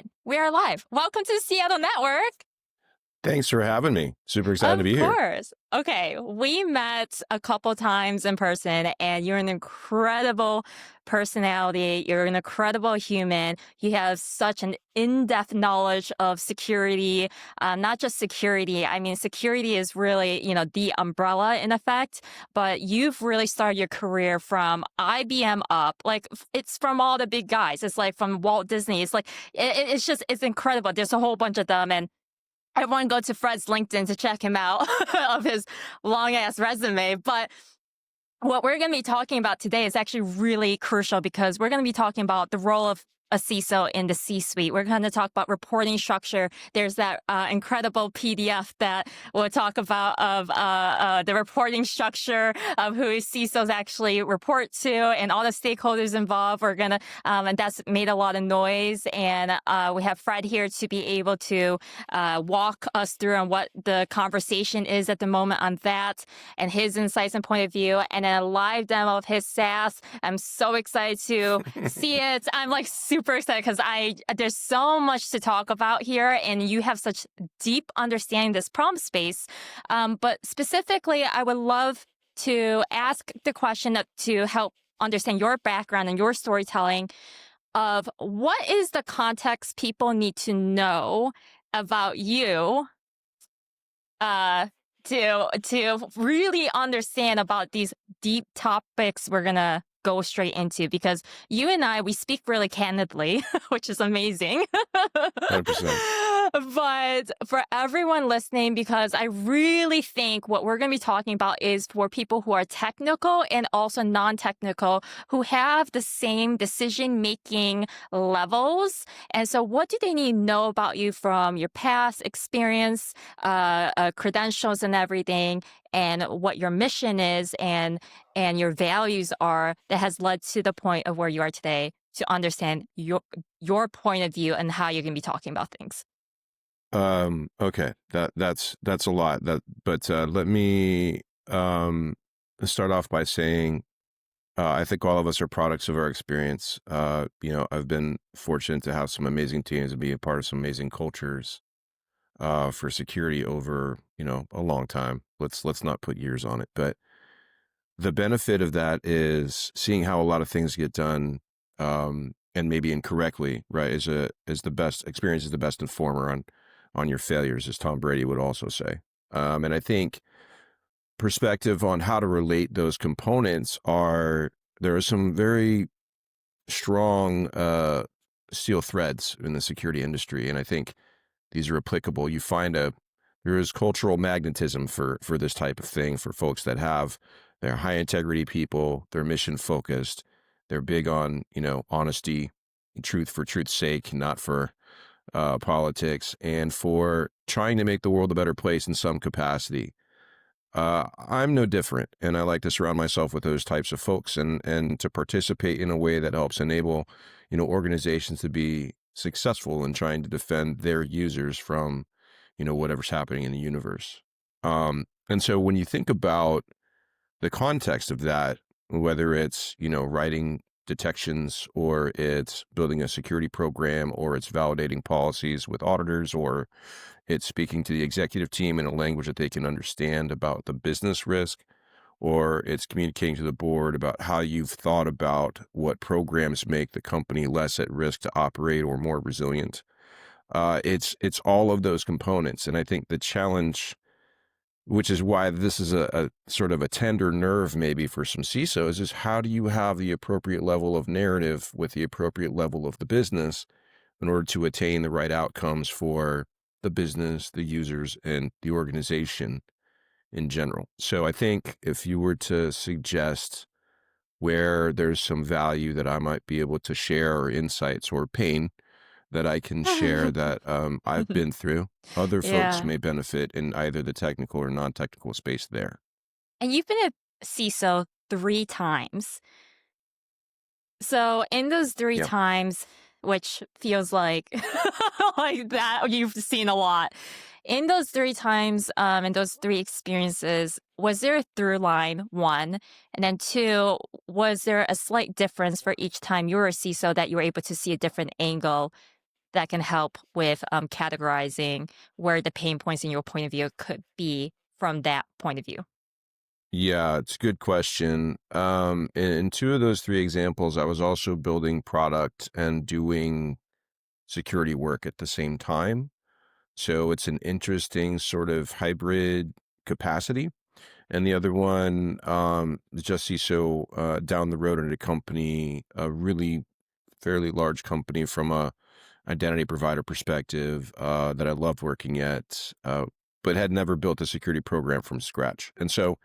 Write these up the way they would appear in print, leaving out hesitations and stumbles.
right, we are live. Welcome to Seattle Network. Thanks for having me. Super excited to Of be here. course. Okay, we met a couple times in person, and you're an incredible personality. You're an incredible human. You have such an in-depth knowledge of security, not just security. I mean, security is really, the umbrella in effect, but you've really started your career from IBM up. Like, it's from all the big guys. It's like from Walt Disney. It's like, it's incredible. There's a whole bunch of them. And everyone go to Fred's LinkedIn to check him out of his long ass resume. But what we're going to be talking about today is actually really crucial because we're going to be talking about the role of a CISO in the C-suite. We're going to talk about reporting structure. There's that incredible PDF that we'll talk about of the reporting structure of who CISOs actually report to and all the stakeholders involved. We're going to, and that's made a lot of noise. And we have Fred here to be able to walk us through on what the conversation is at the moment on that and his insights and point of view. And then a live demo of his SaaS. I'm so excited to see it. I'm like super excited because there's so much to talk about here, and you have such deep understanding of this problem space. But specifically, I would love to ask the question to help understand your background and your storytelling of what is the context people need to know about you to really understand about these deep topics we're gonna go straight into, because you and we speak really candidly, which is amazing. 100%. But for everyone listening, because I really think what we're going to be talking about is for people who are technical and also non-technical, who have the same decision-making levels. And so what do they need to know about you from your past experience, credentials and everything, and what your mission is and your values are that has led to the point of where you are today, to understand your point of view and how you're going to be talking about things. Okay, that's a lot. But let me start off by saying I think all of us are products of our experience. I've been fortunate to have some amazing teams and be a part of some amazing cultures for security over a long time. Let's not put years on it, but the benefit of that is seeing how a lot of things get done, and maybe incorrectly, right? Is the best experience is the best informer on your failures, as Tom Brady would also say. And I think perspective on how to relate those components there are some very strong steel threads in the security industry, and I think these are applicable. You find there is cultural magnetism for this type of thing for folks that they're high integrity people, they're mission focused, they're big on, honesty, truth for truth's sake, not for politics, and for trying to make the world a better place in some capacity. I'm no different, and I like to surround myself with those types of folks and to participate in a way that helps enable, organizations to be successful in trying to defend their users from, whatever's happening in the universe. And so when you think about the context of that, whether it's, writing detections, or it's building a security program, or it's validating policies with auditors, or it's speaking to the executive team in a language that they can understand about the business risk, or it's communicating to the board about how you've thought about what programs make the company less at risk to operate or more resilient. It's all of those components. And I think the challenge, which is why this is a sort of a tender nerve maybe for some CISOs, is how do you have the appropriate level of narrative with the appropriate level of the business in order to attain the right outcomes for the business, the users, and the organization in general. So I think if you were to suggest where there's some value that I might be able to share, or insights or pain that I can share that I've been through, other folks Yeah. may benefit in either the technical or non-technical space there. And you've been a CISO 3 times. So in those 3 Yeah. times, which feels like like that you've seen a lot. In those 3 times, in those 3 experiences, was there a through line, 1? And then 2, was there a slight difference for each time you were a CISO that you were able to see a different angle that can help with categorizing where the pain points in your point of view could be from that point of view? Yeah, it's a good question. In two of those three examples, I was also building product and doing security work at the same time. So it's an interesting sort of hybrid capacity. And the other one, just CISO down the road at a company, a really fairly large company from a identity provider perspective that I loved working at, but had never built a security program from scratch. And so,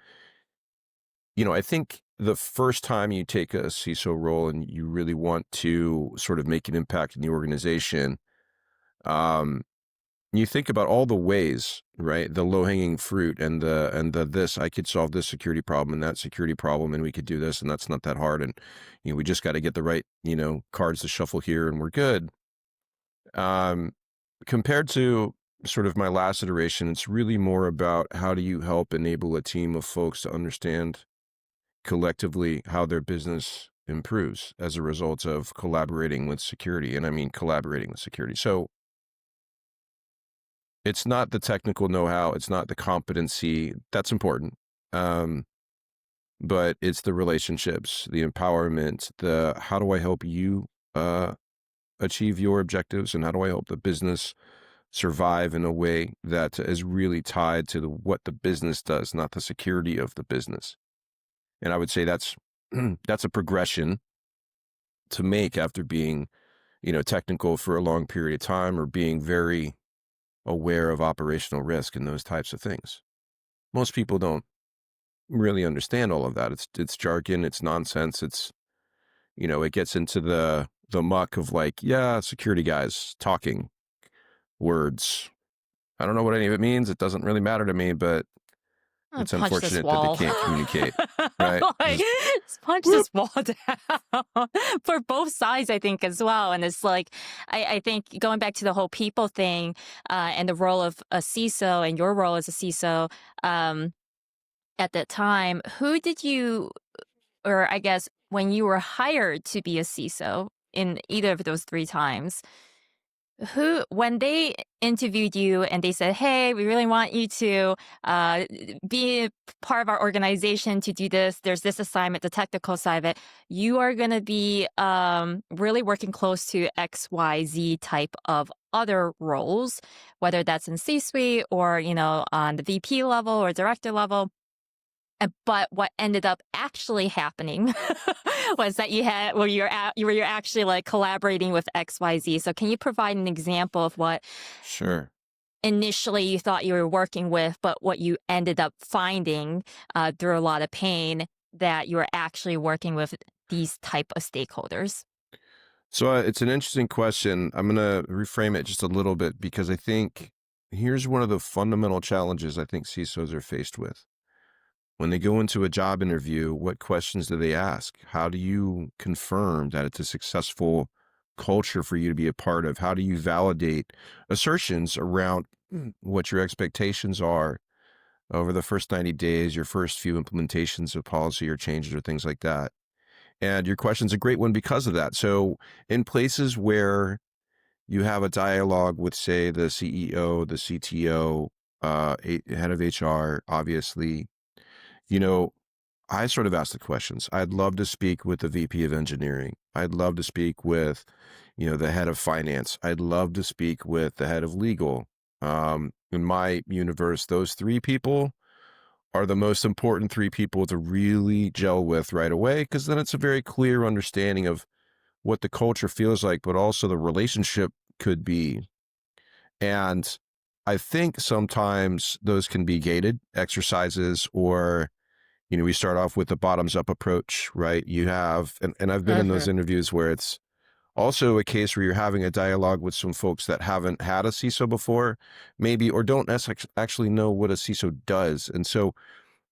I think the first time you take a CISO role and you really want to sort of make an impact in the organization, um, you think about all the ways, right? The low-hanging fruit and the this, I could solve this security problem and that security problem, and we could do this, and that's not that hard. And we just got to get the right, cards to shuffle here, and we're good. Um, Compared to sort of my last iteration, it's really more about how do you help enable a team of folks to understand collectively how their business improves as a result of collaborating with security. And I mean collaborating with security. So it's not the technical know-how, it's not the competency. That's important. Um, but it's the relationships, the empowerment, the how do I help you achieve your objectives, and how do I help the business survive in a way that is really tied to what the business does, not the security of the business. And I would say that's that's a progression to make after being, technical for a long period of time or being very aware of operational risk and those types of things. Most people don't really understand all of that. It's jargon, it's nonsense, it's it gets into the muck of like, yeah, security guys talking words. I don't know what any of it means. It doesn't really matter to me, but it's Punch this unfortunate that they wall. can't communicate, right? Like, Just just punch whoop. this wall down for both sides, I think, as well. And it's like, I think going back to the whole people thing and the role of a CISO and your role as a CISO at that time, who did you, or I guess when you were hired to be a CISO in either of those three times, who, when they interviewed you and they said, "Hey, we really want you to uh, be a part of our organization to do this. There's this assignment, the technical side of it. You are going to be really working close to X, Y, Z type of other roles, whether that's in C-suite or on the VP level or director level." But what ended up actually happening was that you had where you're actually like collaborating with XYZ. So can you provide an example of what Sure. initially you thought you were working with, but what you ended up finding through a lot of pain that you were actually working with these type of stakeholders? So it's an interesting question. I'm going to reframe it just a little bit because I think here's one of the fundamental challenges I think CISOs are faced with. When they go into a job interview, what questions do they ask? How do you confirm that it's a successful culture for you to be a part of? How do you validate assertions around what your expectations are over the first 90 days, your first few implementations of policy or changes or things like that? And your question's a great one because of that. So in places where you have a dialogue with, say, the CEO, the CTO, head of HR, obviously, you know, I sort of ask the questions. I'd love to speak with the VP of engineering. I'd love to speak with, the head of finance. I'd love to speak with the head of legal. In my universe, those three people are the most important three people to really gel with right away, because then it's a very clear understanding of what the culture feels like, but also the relationship could be. And I think sometimes those can be gated exercises or we start off with the bottoms up approach, right? You have, and I've been in those Hmm. interviews where it's also a case where you're having a dialogue with some folks that haven't had a CISO before, maybe, or don't actually know what a CISO does. And so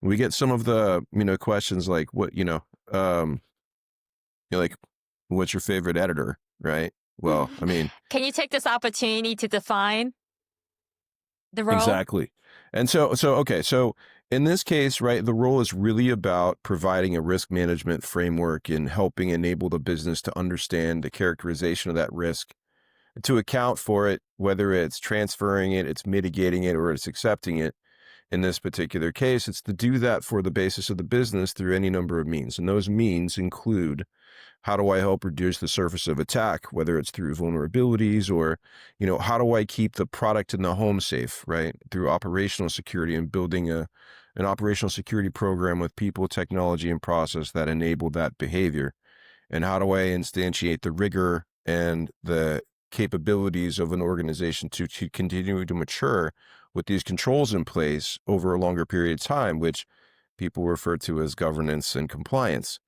we get some of the, questions like um, like, what's your favorite editor, right? Well, I mean, Can you take this opportunity to define the role? exactly. And okay. So in this case, right, the role is really about providing a risk management framework and helping enable the business to understand the characterization of that risk, to account for it, whether it's transferring it, it's mitigating it, or it's accepting it. In this particular case, it's to do that for the basis of the business through any number of means. And those means include, how do I help reduce the surface of attack, whether it's through vulnerabilities or, how do I keep the product in the home safe, right? Through operational security and building an operational security program with people, technology, and process that enable that behavior. And how do I instantiate the rigor and the capabilities of an organization to continue to mature with these controls in place over a longer period of time, which people refer to as governance and compliance.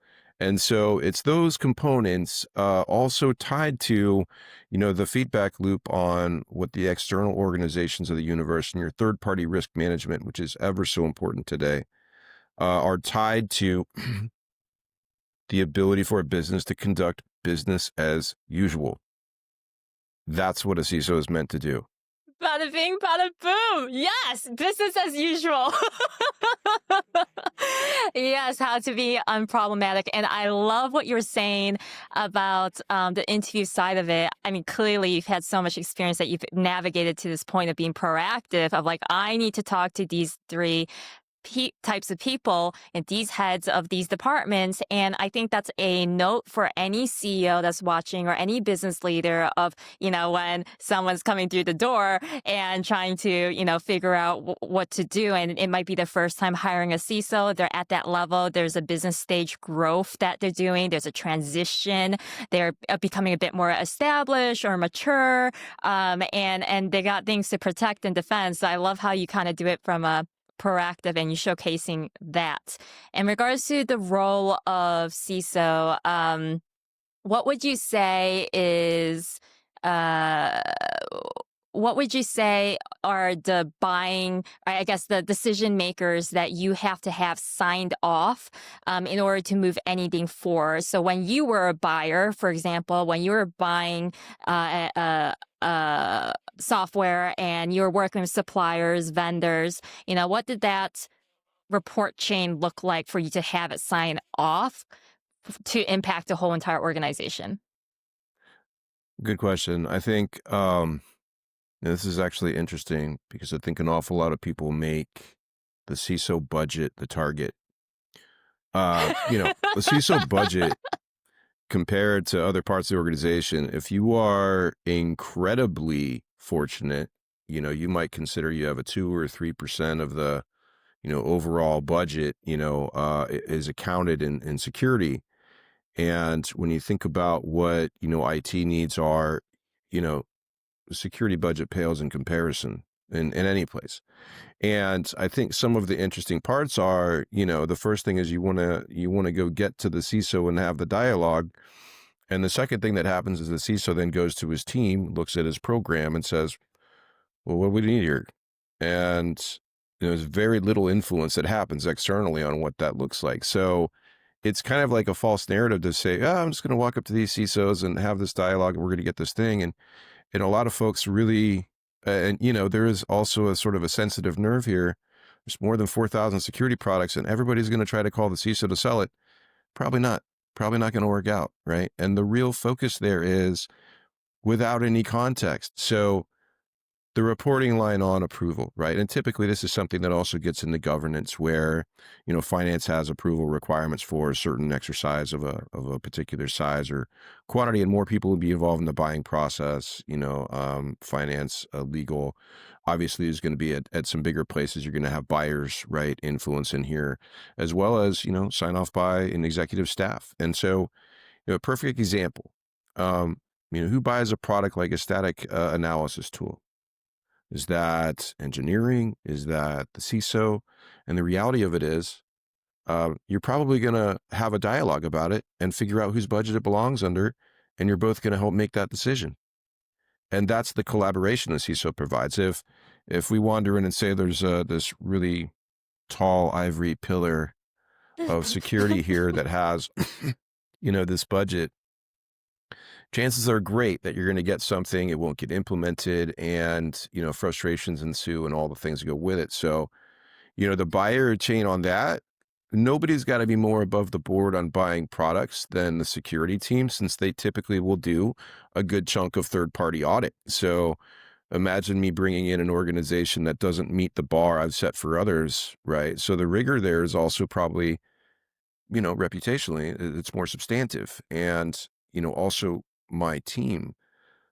And so it's those components also tied to, the feedback loop on what the external organizations of the universe and your third-party risk management, which is ever so important today, are tied to the ability for a business to conduct business as usual. That's what a CISO is meant to do. Bada bing, bada boom. Yes, business as usual. Yes, how to be unproblematic. And I love what you're saying about the interview side of it. I mean, clearly you've had so much experience that you've navigated to this point of being proactive of like, I need to talk to these three types of people and these heads of these departments. And I think that's a note for any CEO that's watching or any business leader of, when someone's coming through the door and trying to, figure out what to do. And it might be the first time hiring a CISO. They're at that level. There's a business stage growth that they're doing. There's a transition. They're becoming a bit more established or mature. And they got things to protect and defend. So I love how you kind of do it from a proactive and you showcasing that. In regards to the role of CISO, what would you say is, what would you say are the I guess the decision makers that you have to have signed off in order to move anything forward? So when you were a buyer, for example, when you were buying software and you were working with suppliers, vendors, what did that report chain look like for you to have it sign off to impact the whole entire organization? Good question. I think this is actually interesting because I think an awful lot of people make the CISO budget the target. The CISO budget compared to other parts of the organization, if you are incredibly fortunate, you might consider you have a 2 or 3% of the, overall budget, is accounted in security. And when you think about what, IT needs are, the security budget pales in comparison in any place. And I think some of the interesting parts are, the first thing is you want to go get to the CISO and have the dialogue. And the second thing that happens is the CISO then goes to his team, looks at his program and says, well, what do we need here? And there's very little influence that happens externally on what that looks like. So it's kind of like a false narrative to say, I'm just going to walk up to these CISOs and have this dialogue and we're going to get this thing. And a lot of folks really, there is also a sort of a sensitive nerve here. There's more than 4,000 security products and everybody's going to try to call the CISO to sell it. Probably not going to work out, right? And the real focus there is without any context. So the reporting line on approval, right? And typically this is something that also gets into governance where, finance has approval requirements for a certain exercise of a particular size or quantity, and more people will be involved in the buying process, finance, legal, obviously is going to be at some bigger places. You're going to have buyers, right? Influence in here, as well as, sign off by an executive staff. And so, a perfect example, who buys a product like a static analysis tool? Is that engineering? Is that the CISO? And the reality of it is, you're probably going to have a dialogue about it and figure out whose budget it belongs under, and you're both going to help make that decision. And that's the collaboration the CISO provides. If we wander in and say there's this really tall ivory pillar of security here that has, this budget, chances are great that you're going to get something, it won't get implemented, and, frustrations ensue and all the things that go with it. So, the buyer chain on that nobody's got to be more above the board on buying products than the security team, since they typically will do a good chunk of third-party audit. So imagine me bringing in an organization that doesn't meet the bar I've set for others, right? So the rigor there is also probably, reputationally, it's more substantive. And, also my team.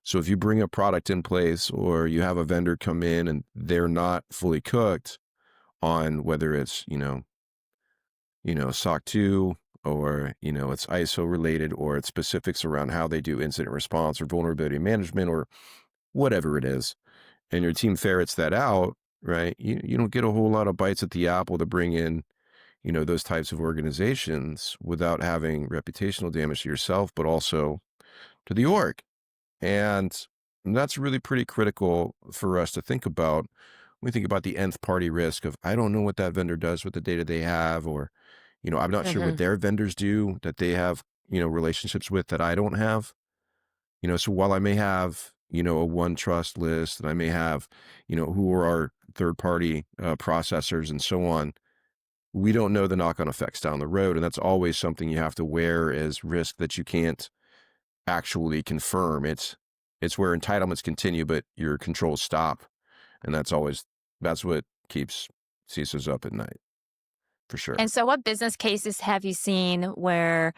So if you bring a product in place or you have a vendor come in and they're not fully cooked on whether it's, SOC 2 or, it's ISO related or it's specifics around how they do incident response or vulnerability management or whatever it is, and your team ferrets that out, right? You don't get a whole lot of bites at the apple to bring in, those types of organizations without having reputational damage to yourself, but also to the org. And that's really pretty critical for us to think about. When we think about the nth party risk of, I don't know what that vendor does with the data they have, or, I'm not sure what Hmm. their vendors do that they have, relationships with that I don't have. So while I may have, a one trust list and I may have, who are our third party processors and so on, we don't know the knock on effects down the road. And that's always something you have to wear as risk that you can't actually confirm. It's where entitlements continue, but your controls stop. And that's what keeps CISOs up at night, for sure. And so, what business cases have you seen where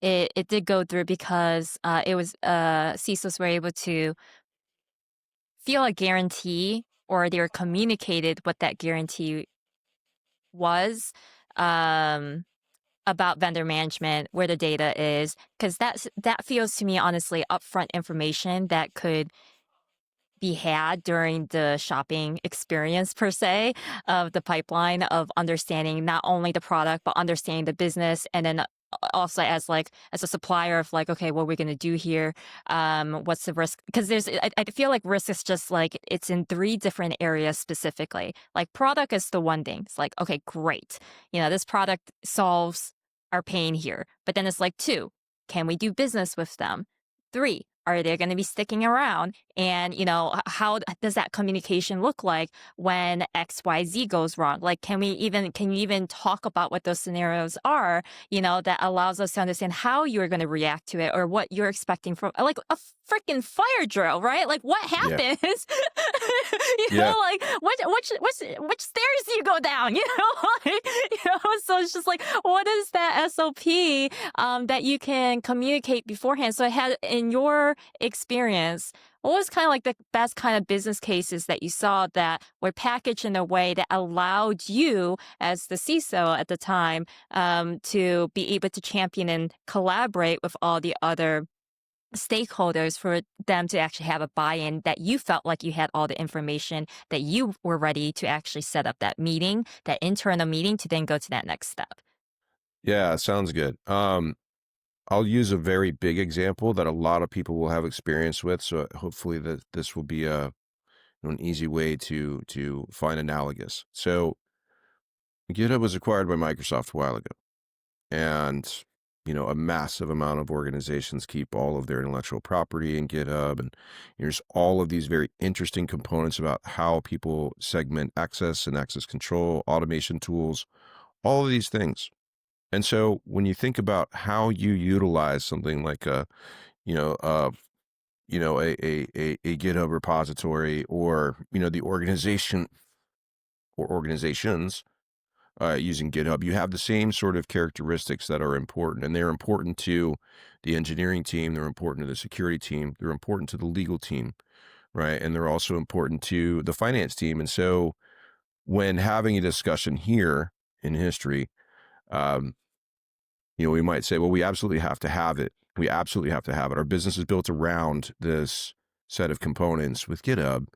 it did go through because it was CISOs were able to feel a guarantee or they were communicated what that guarantee was um, about vendor management, where the data is, because that feels to me honestly upfront information that could be had during the shopping experience per se of the pipeline of understanding not only the product but understanding the business and then also as a supplier of like, okay, what are we going to do here, what's the risk, because I feel like risk is just like it's in three different areas specifically. Like product is the one thing, it's like, okay, great, this product solves our pain here, but then it's like two, can we do business with them? Three, are they going to be sticking around? And, how does that communication look like when XYZ goes wrong? Like, can you even talk about what those scenarios are, that allows us to understand how you're going to react to it or what you're expecting from like a freaking fire drill, right? Like what Yeah. happens, Yeah. like which stairs do you go down, like, so it's just like, what is that SOP that you can communicate beforehand? So it had in your experience, what was kind of like the best kind of business cases that you saw that were packaged in a way that allowed you, as the CISO at the time, to be able to champion and collaborate with all the other stakeholders for them to actually have a buy-in, that you felt like you had all the information, that you were ready to actually set up that meeting, that internal meeting to then go to that next step? Yeah. Sounds good. I'll use a very big example that a lot of people will have experience with. So hopefully that this will be an easy way to find analogous. So GitHub was acquired by Microsoft a while ago, and a massive amount of organizations keep all of their intellectual property in GitHub, and there's all of these very interesting components about how people segment access and access control, automation tools, all of these things. And so when you think about how you utilize something like you know, uh, a GitHub repository, or, the organization or organizations using GitHub, you have the same sort of characteristics that are important, and they're important to the engineering team. They're important to the security team. They're important to the legal team, right? And they're also important to the finance team. And so when having a discussion here in history, um, we might say, well, we absolutely have to have it. We absolutely have to have it. Our business is built around this set of components with GitHub.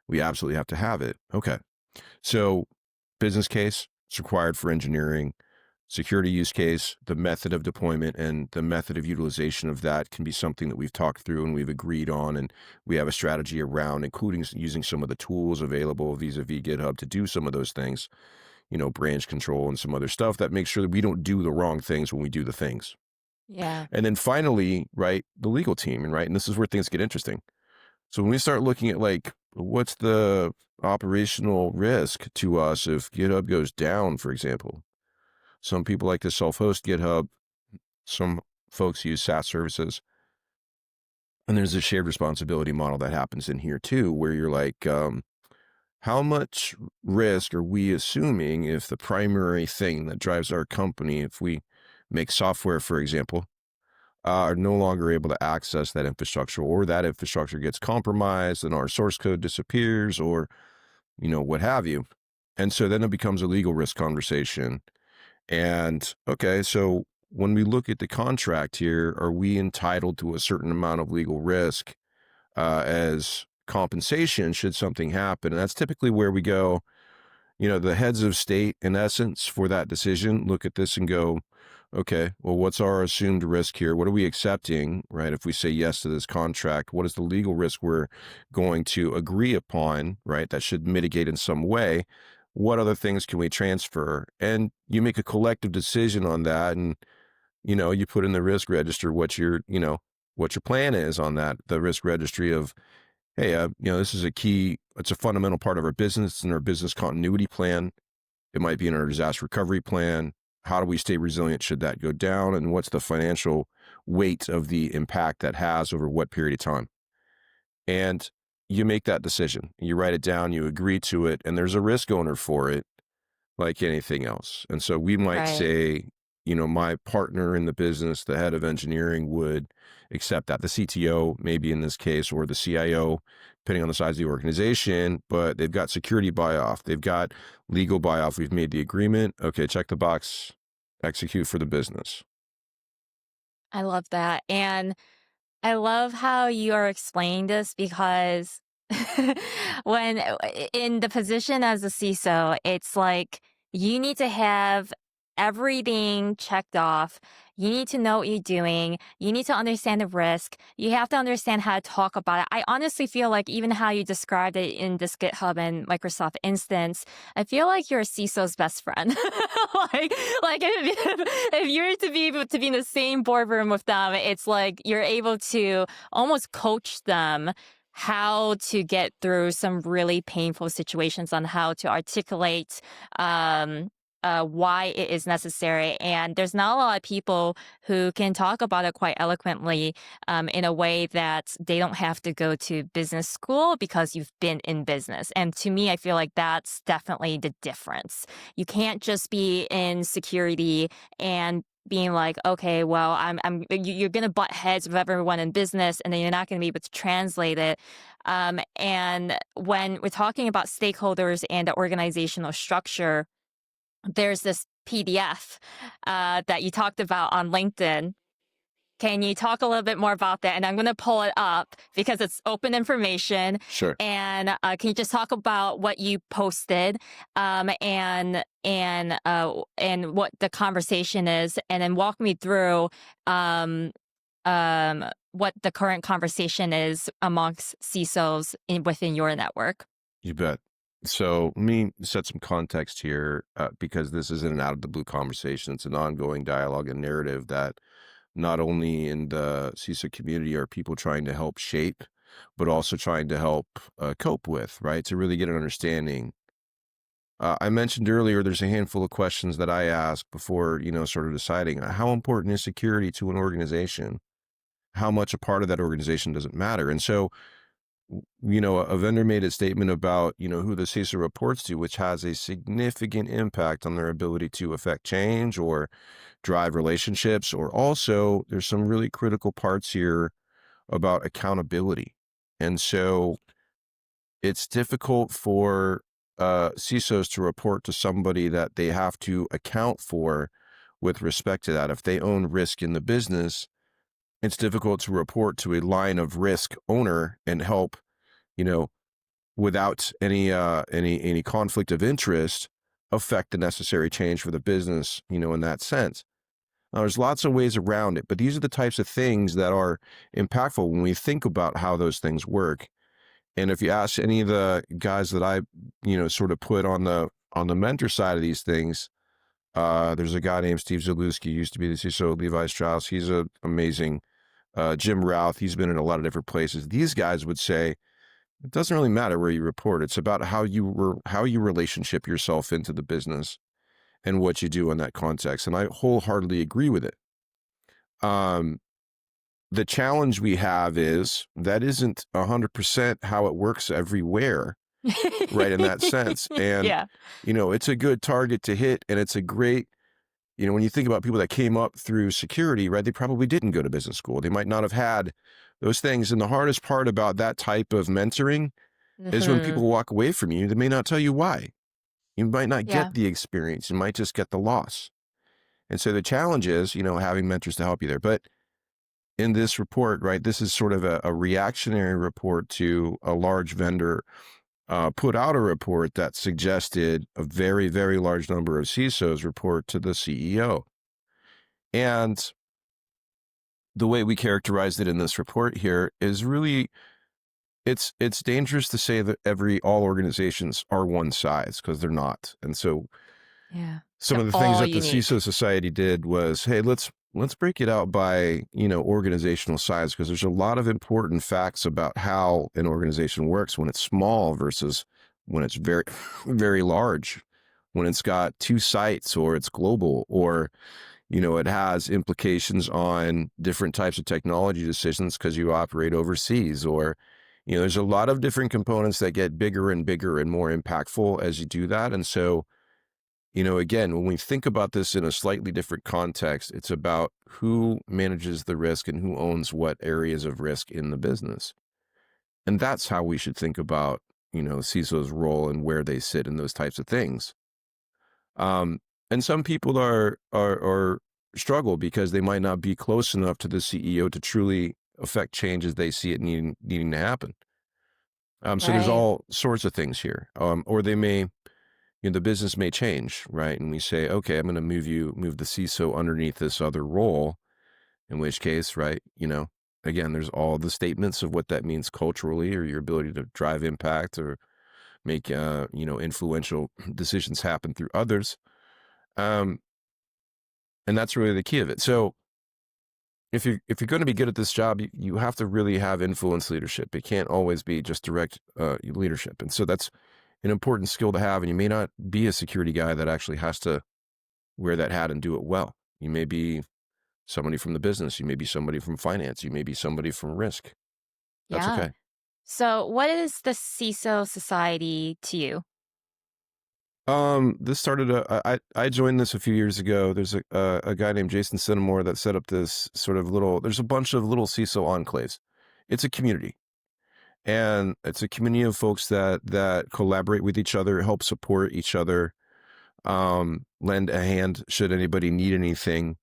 We absolutely have to have it. Okay. So business case, it's required for engineering. Security use case, the method of deployment and the method of utilization of that can be something that we've talked through and we've agreed on, and we have a strategy around, including using some of the tools available vis-a-vis GitHub to do some of those things, branch control and some other stuff that makes sure that we don't do the wrong things when we do the things. Yeah. And then finally, right, the legal team, and right, and this is where things get interesting. So when we start looking at like, what's the operational risk to us if GitHub goes down, for example? Some people like to self-host GitHub. Some folks use SaaS services. And there's a shared responsibility model that happens in here too, where you're like, how much risk are we assuming if the primary thing that drives our company, if we make software, for example, are no longer able to access that infrastructure, or that infrastructure gets compromised and our source code disappears, or, what have you. And so then it becomes a legal risk conversation. And okay, so when we look at the contract here, are we entitled to a certain amount of legal risk as compensation should something happen? And that's typically where we go, the heads of state, in essence, for that decision, look at this and go, okay, well, what's our assumed risk here? What are we accepting, right? If we say yes to this contract, what is the legal risk we're going to agree upon, right? That should mitigate in some way. What other things can we transfer? And you make a collective decision on that. And, you put in the risk register what your plan is on that, the risk registry of, hey, this is it's a fundamental part of our business and our business continuity plan. It might be in our disaster recovery plan. How do we stay resilient should that go down? And what's the financial weight of the impact that has over what period of time? And you make that decision. You write it down, you agree to it, and there's a risk owner for it, like anything else. And so we might Right. say, my partner in the business, the head of engineering, would accept that. The CTO, maybe in this case, or the CIO, depending on the size of the organization, but they've got security buy-off. They've got legal buy-off. We've made the agreement. Okay, check the box, execute for the business. I love that. And I love how you are explaining this because when in the position as a CISO, it's like you need to have everything checked off. You need to know what you're doing. You need to understand the risk. You have to understand how to talk about it. I honestly feel like even how you described it in this GitHub and Microsoft instance, I feel like you're a CISO's best friend. like if you're to be able to be in the same boardroom with them, it's like you're able to almost coach them how to get through some really painful situations on how to articulate why it is necessary. And there's not a lot of people who can talk about it quite eloquently in a way that they don't have to go to business school because you've been in business. And to me, I feel like that's definitely the difference. You can't just be in security and being like, okay, well, you're going to butt heads with everyone in business, and then you're not going to be able to translate it. And when we're talking about stakeholders and the organizational structure, there's this PDF that you talked about on LinkedIn. Can you talk a little bit more about that? And I'm going to pull it up because it's open information. Sure. And can you just talk about what you posted and what the conversation is, and then walk me through what the current conversation is amongst CISOs within your network? You bet. So let me set some context here because this isn't an out of the blue conversation. It's an ongoing dialogue and narrative that not only in the CISO community are people trying to help shape, but also trying to help cope with, right? To really get an understanding. I mentioned earlier, there's a handful of questions that I ask before, sort of deciding how important is security to an organization? How much a part of that organization does it matter? And so, a vendor made a statement about, who the CISO reports to, which has a significant impact on their ability to affect change or drive relationships, or also there's some really critical parts here about accountability. And so it's difficult for CISOs to report to somebody that they have to account for with respect to that. If they own risk in the business, it's difficult to report to a line of risk owner and help, you know, without any conflict of interest, affect the necessary change for the business, in that sense. Now, there's lots of ways around it, but these are the types of things that are impactful when we think about how those things work. And if you ask any of the guys that I, sort of put on the mentor side of these things, there's a guy named Steve Zalewski, used to be the CISO of Levi Strauss. He's an amazing Jim Routh. He's been in a lot of different places. These guys would say it doesn't really matter where you report. It's about how you relationship yourself into the business. and what you do in that context. And I wholeheartedly agree with it. The challenge we have is that isn't 100% how it works everywhere, right, in that sense. And, Yeah. it's a good target to hit, and it's a great, when you think about people that came up through security, right, they probably didn't go to business school. They might not have had those things. And the hardest part about that type of mentoring is when Hmm. people walk away from you, they may not tell you why. You might not get Yeah. the experience. You might just get the loss. And so the challenge is, having mentors to help you there. But in this report, right, this is sort of a reactionary report to a large vendor put out a report that suggested a very, very large number of CISOs report to the CEO. And the way we characterized it in this report here is really, it's dangerous to say that all organizations are one size, because they're not. And so Yeah. some They're of the things all that the unique. CISO Society did was, hey, let's break it out by, organizational size, because there's a lot of important facts about how an organization works when it's small versus when it's very, very large, when it's got 2 sites, or it's global, or, it has implications on different types of technology decisions because you operate overseas, or, there's a lot of different components that get bigger and bigger and more impactful as you do that. And so, again, when we think about this in a slightly different context, it's about who manages the risk and who owns what areas of risk in the business. And that's how we should think about, CISO's role and where they sit in those types of things. And some people are struggle because they might not be close enough to the CEO to truly affect changes they see it needing to happen. So there's Right. all sorts of things here. Or they may, the business may change, right? And we say, okay, I'm going to move the CISO underneath this other role, in which case, right, again, there's all the statements of what that means culturally, or your ability to drive impact, or make, influential decisions happen through others. Um, and that's really the key of it. So if you're going to be good at this job, you have to really have influence leadership. It can't always be just direct leadership. And so that's an important skill to have. And you may not be a security guy that actually has to wear that hat and do it well. You may be somebody from the business. You may be somebody from finance. You may be somebody from risk. That's Yeah. okay. So, what is the CISO Society to you? This started, I joined this a few years ago. There's a guy named Jason Sinamore that set up this sort of there's a bunch of little CISO enclaves. It's a community. And it's a community of folks that collaborate with each other, help support each other, lend a hand should anybody need anything,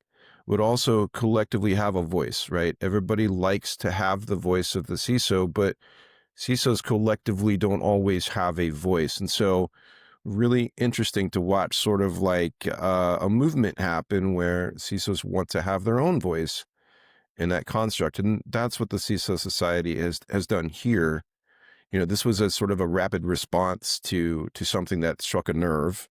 would also collectively have a voice, right? Everybody likes to have the voice of the CISO, but CISOs collectively don't always have a voice. And so really interesting to watch sort of like a movement happen where CISOs want to have their own voice in that construct. And that's what the CISO Society has done here. This was a sort of a rapid response to something that struck a nerve,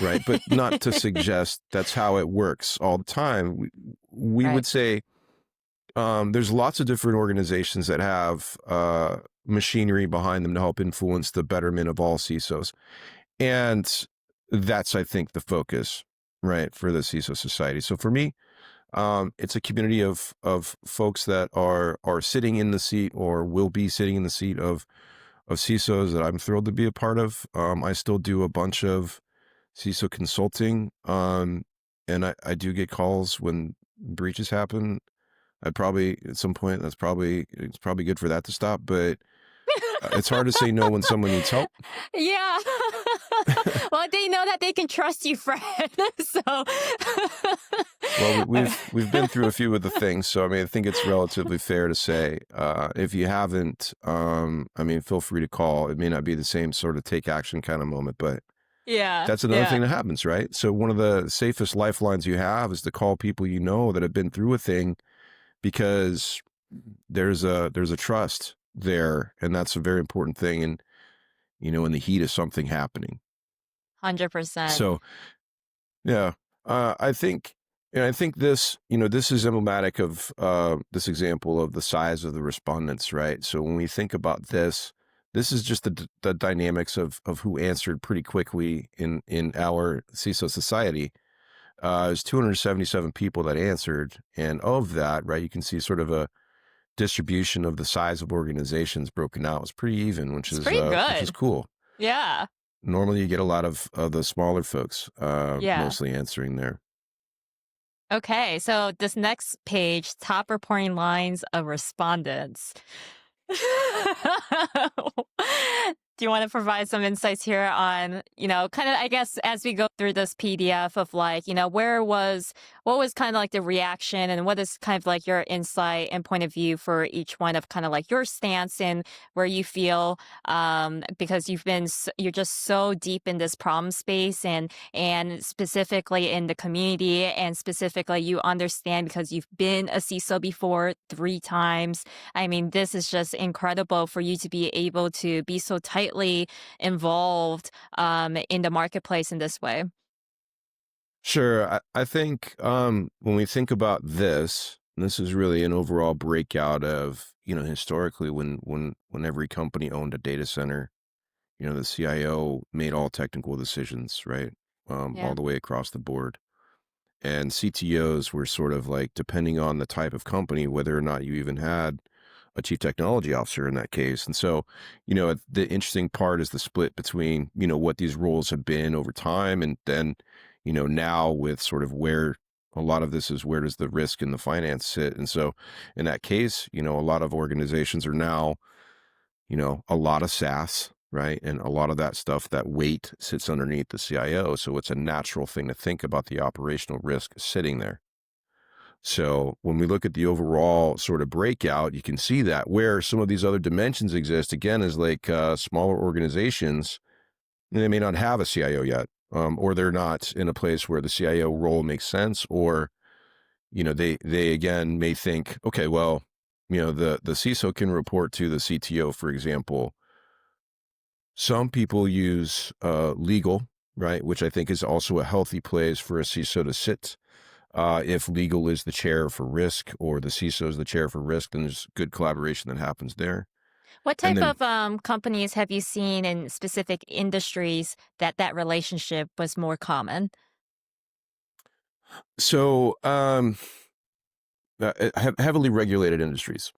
right? But not to suggest that's how it works all the time. We Right. would say there's lots of different organizations that have machinery behind them to help influence the betterment of all CISOs. And that's, I think, the focus, right, for the CISO Society. So for me, it's a community of folks that are sitting in the seat, or will be sitting in the seat of CISOs, that I'm thrilled to be a part of. I still do a bunch of CISO consulting, and I do get calls when breaches happen. I'd probably at some point it's probably good for that to stop, but it's hard to say no when someone needs help. Yeah. Well, they know that they can trust you, Fred. So, Well, we've been through a few of the things, so I mean, I think it's relatively fair to say, if you haven't, I mean, feel free to call. It may not be the same sort of take action kind of moment, but yeah. that's another Yeah. thing that happens, right? So one of the safest lifelines you have is to call people that have been through a thing, because there's a trust there, and that's a very important thing. And in the heat of something happening. 100%. So yeah, I think, and I think this is emblematic of this example of the size of the respondents, right? So when we think about this, this is just the dynamics of who answered pretty quickly in our CISO Society. There's 277 people that answered, and of that, right, you can see sort of a distribution of the size of organizations broken out. It's pretty even, It's pretty which is good. cool. Yeah. Normally, you get a lot of the smaller folks Yeah. mostly answering there. Okay, so this next page, top reporting lines of respondents. Do you want to provide some insights here on, kind of, I guess, as we go through this PDF of like, what was kind of like the reaction and what is kind of like your insight and point of view for each one of kind of like your stance and where you feel, because you're just so deep in this problem space and specifically in the community and specifically you understand because you've been a CISO before 3 times. I mean, this is just incredible for you to be able to be so tightly involved in the marketplace in this way. Sure. I think when we think about this, this is really an overall breakout of, historically when every company owned a data center, the CIO made all technical decisions, right? All Yeah. the way across the board. And CTOs were sort of like, depending on the type of company, whether or not you even had a chief technology officer in that case. And so, the interesting part is the split between, what these roles have been over time. And then, now with sort of where a lot of this is, where does the risk and the finance sit? And so in that case, a lot of organizations are now, a lot of SaaS, right? And a lot of that stuff, that weight sits underneath the CIO. So it's a natural thing to think about the operational risk sitting there. So when we look at the overall sort of breakout, you can see that where some of these other dimensions exist, again, is like smaller organizations, they may not have a CIO yet, or they're not in a place where the CIO role makes sense, or, they again may think, okay, well, the CISO can report to the CTO, for example. Some people use legal, right, which I think is also a healthy place for a CISO to sit. If legal is the chair for risk or the CISO is the chair for risk, then there's good collaboration that happens there. What And type then, of companies have you seen in specific industries that relationship was more common? so heavily regulated industries.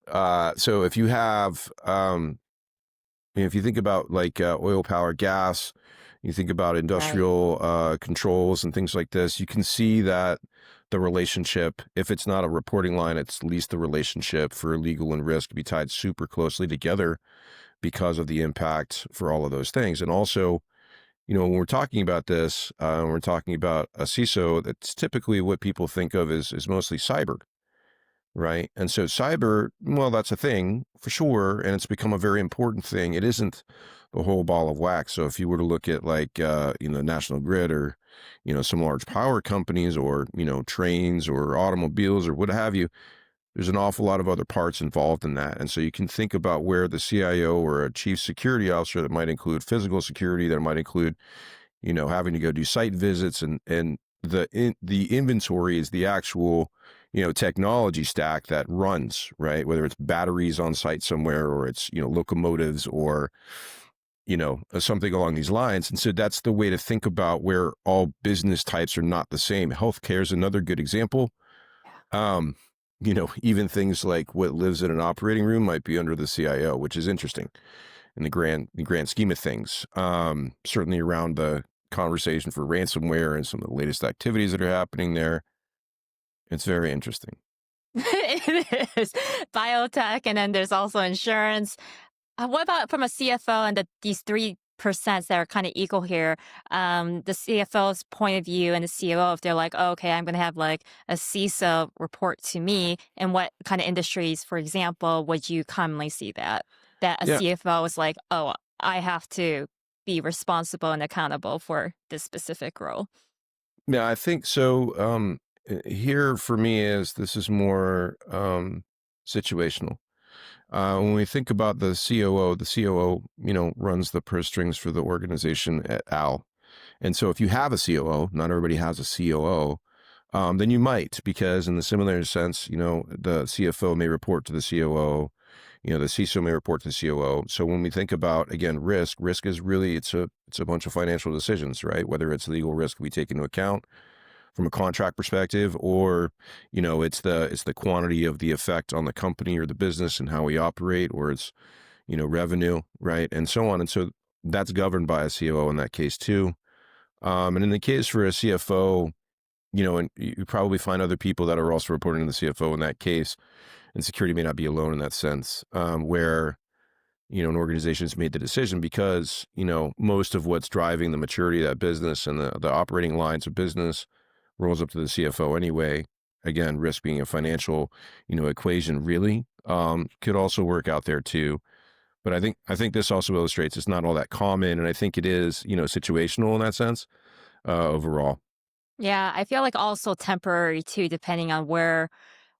So if you have, if you think about like oil, power, gas, you think about Right. industrial controls and things like this, you can see that the relationship, if it's not a reporting line, it's at least the relationship for legal and risk be tied super closely together because of the impact for all of those things. And also, when we're talking about this, when we're talking about a CISO, that's typically what people think of is mostly cyber, right? And so cyber, well, that's a thing for sure, and it's become a very important thing. It isn't the whole ball of wax. So if you were to look at like, National Grid or, some large power companies or, trains or automobiles or what have you, there's an awful lot of other parts involved in that. And so you can think about where the CIO or a chief security officer, that might include physical security, that might include, having to go do site visits, and the inventory is the actual, technology stack that runs, right? Whether it's batteries on site somewhere, or it's, locomotives, or, something along these lines. And so that's the way to think about where all business types are not the same. Healthcare is another good example. Um, even things like what lives in an operating room might be under the CIO, which is interesting in the grand scheme of things. Certainly around the conversation for ransomware and some of the latest activities that are happening there. It's very interesting. It is biotech, and then there's also insurance. What about from a CFO and these 3% that are kind of equal here? The CFO's point of view and the COO, if they're like, oh, okay, I'm going to have like a CISO report to me, and what kind of industries, for example, would you commonly see that a Yeah. CFO is like, oh, I have to be responsible and accountable for this specific role? Yeah, I think so. Here for me this is more situational. When we think about the COO, runs the purse strings for the organization at AL. And so if you have a COO, not everybody has a COO, then you might, because in the similar sense, the CFO may report to the COO, The CISO may report to the COO. So when we think about, again, risk is really, it's a bunch of financial decisions, right? Whether it's legal risk we take into account from a contract perspective, or, it's the quantity of the effect on the company or the business and how we operate, or it's, revenue, right? And so on. And so that's governed by a COO in that case too. And in the case for a CFO, and you probably find other people that are also reporting to the CFO in that case, and security may not be alone in that sense, where, an organization's made the decision because, most of what's driving the maturity of that business and the operating lines of business rolls up to the CFO anyway. Again, risk being a financial, equation really, could also work out there too. But I think this also illustrates it's not all that common. And I think it is, situational in that sense, overall. Yeah, I feel like also temporary too, depending on where